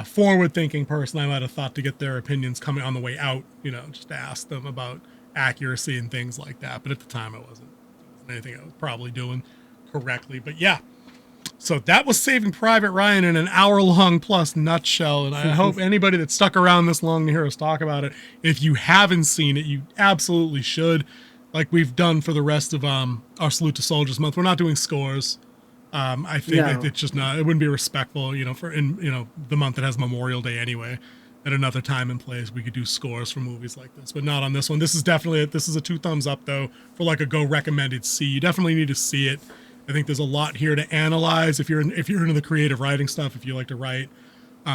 forward-thinking person, I might have thought to get their opinions coming on the way out, you know, just to ask them about accuracy and things like that. But at the time, it wasn't anything I was probably doing correctly. But yeah, so that was Saving Private Ryan in an hour-long plus nutshell. And I hope anybody that stuck around this long to hear us talk about it, if you haven't seen it, you absolutely should. Like we've done for the rest of our Salute to Soldiers month, we're not doing scores. I think it's just not. It wouldn't be respectful, you know, for the month that has Memorial Day anyway. At another time and place, we could do scores for movies like this, but not on this one. This is definitely this is a 2 thumbs up though for like a go recommended see. You definitely need to see it. I think there's a lot here to analyze if you're into the creative writing stuff. If you like to write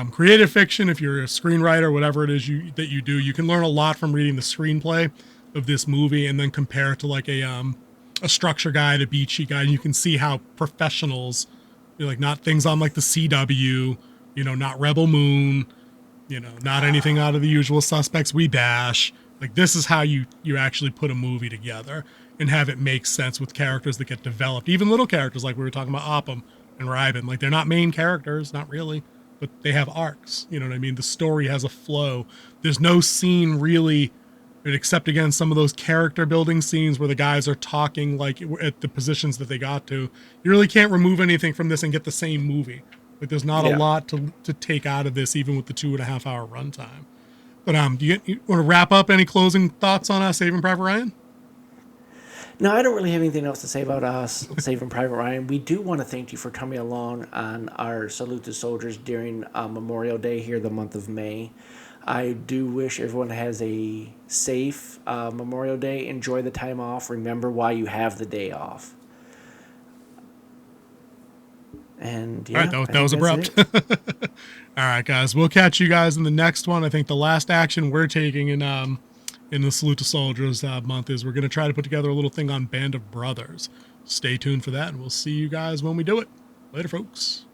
creative fiction, if you're a screenwriter, whatever it is that you do, you can learn a lot from reading the screenplay of this movie and then compare it to like a structure guide, a beat sheet guide, and you can see how professionals, you know, like not things on like the CW, you know, not Rebel Moon, you know, not anything out of the usual suspects we bash. Like this is how you actually put a movie together and have it make sense with characters that get developed. Even little characters like we were talking about Oppum and Ryben. Like they're not main characters, not really, but they have arcs. You know what I mean? The story has a flow. There's no scene really, except again some of those character building scenes where the guys are talking like at the positions that they got to. You really can't remove anything from this and get the same movie. Like there's not a lot to take out of this, even with the 2.5 hour runtime. But you want to wrap up? Any closing thoughts on Saving Private Ryan? No, I don't really have anything else to say about us Saving Private Ryan. We do want to thank you for coming along on our Salute to Soldiers during Memorial Day here, the month of May. I do wish everyone has a safe Memorial Day. Enjoy the time off. Remember why you have the day off. And All yeah, right, that was abrupt. All right, guys, we'll catch you guys in the next one. I think the last action we're taking in the Salute to Soldiers month is we're going to try to put together a little thing on Band of Brothers. Stay tuned for that, and we'll see you guys when we do it. Later, folks.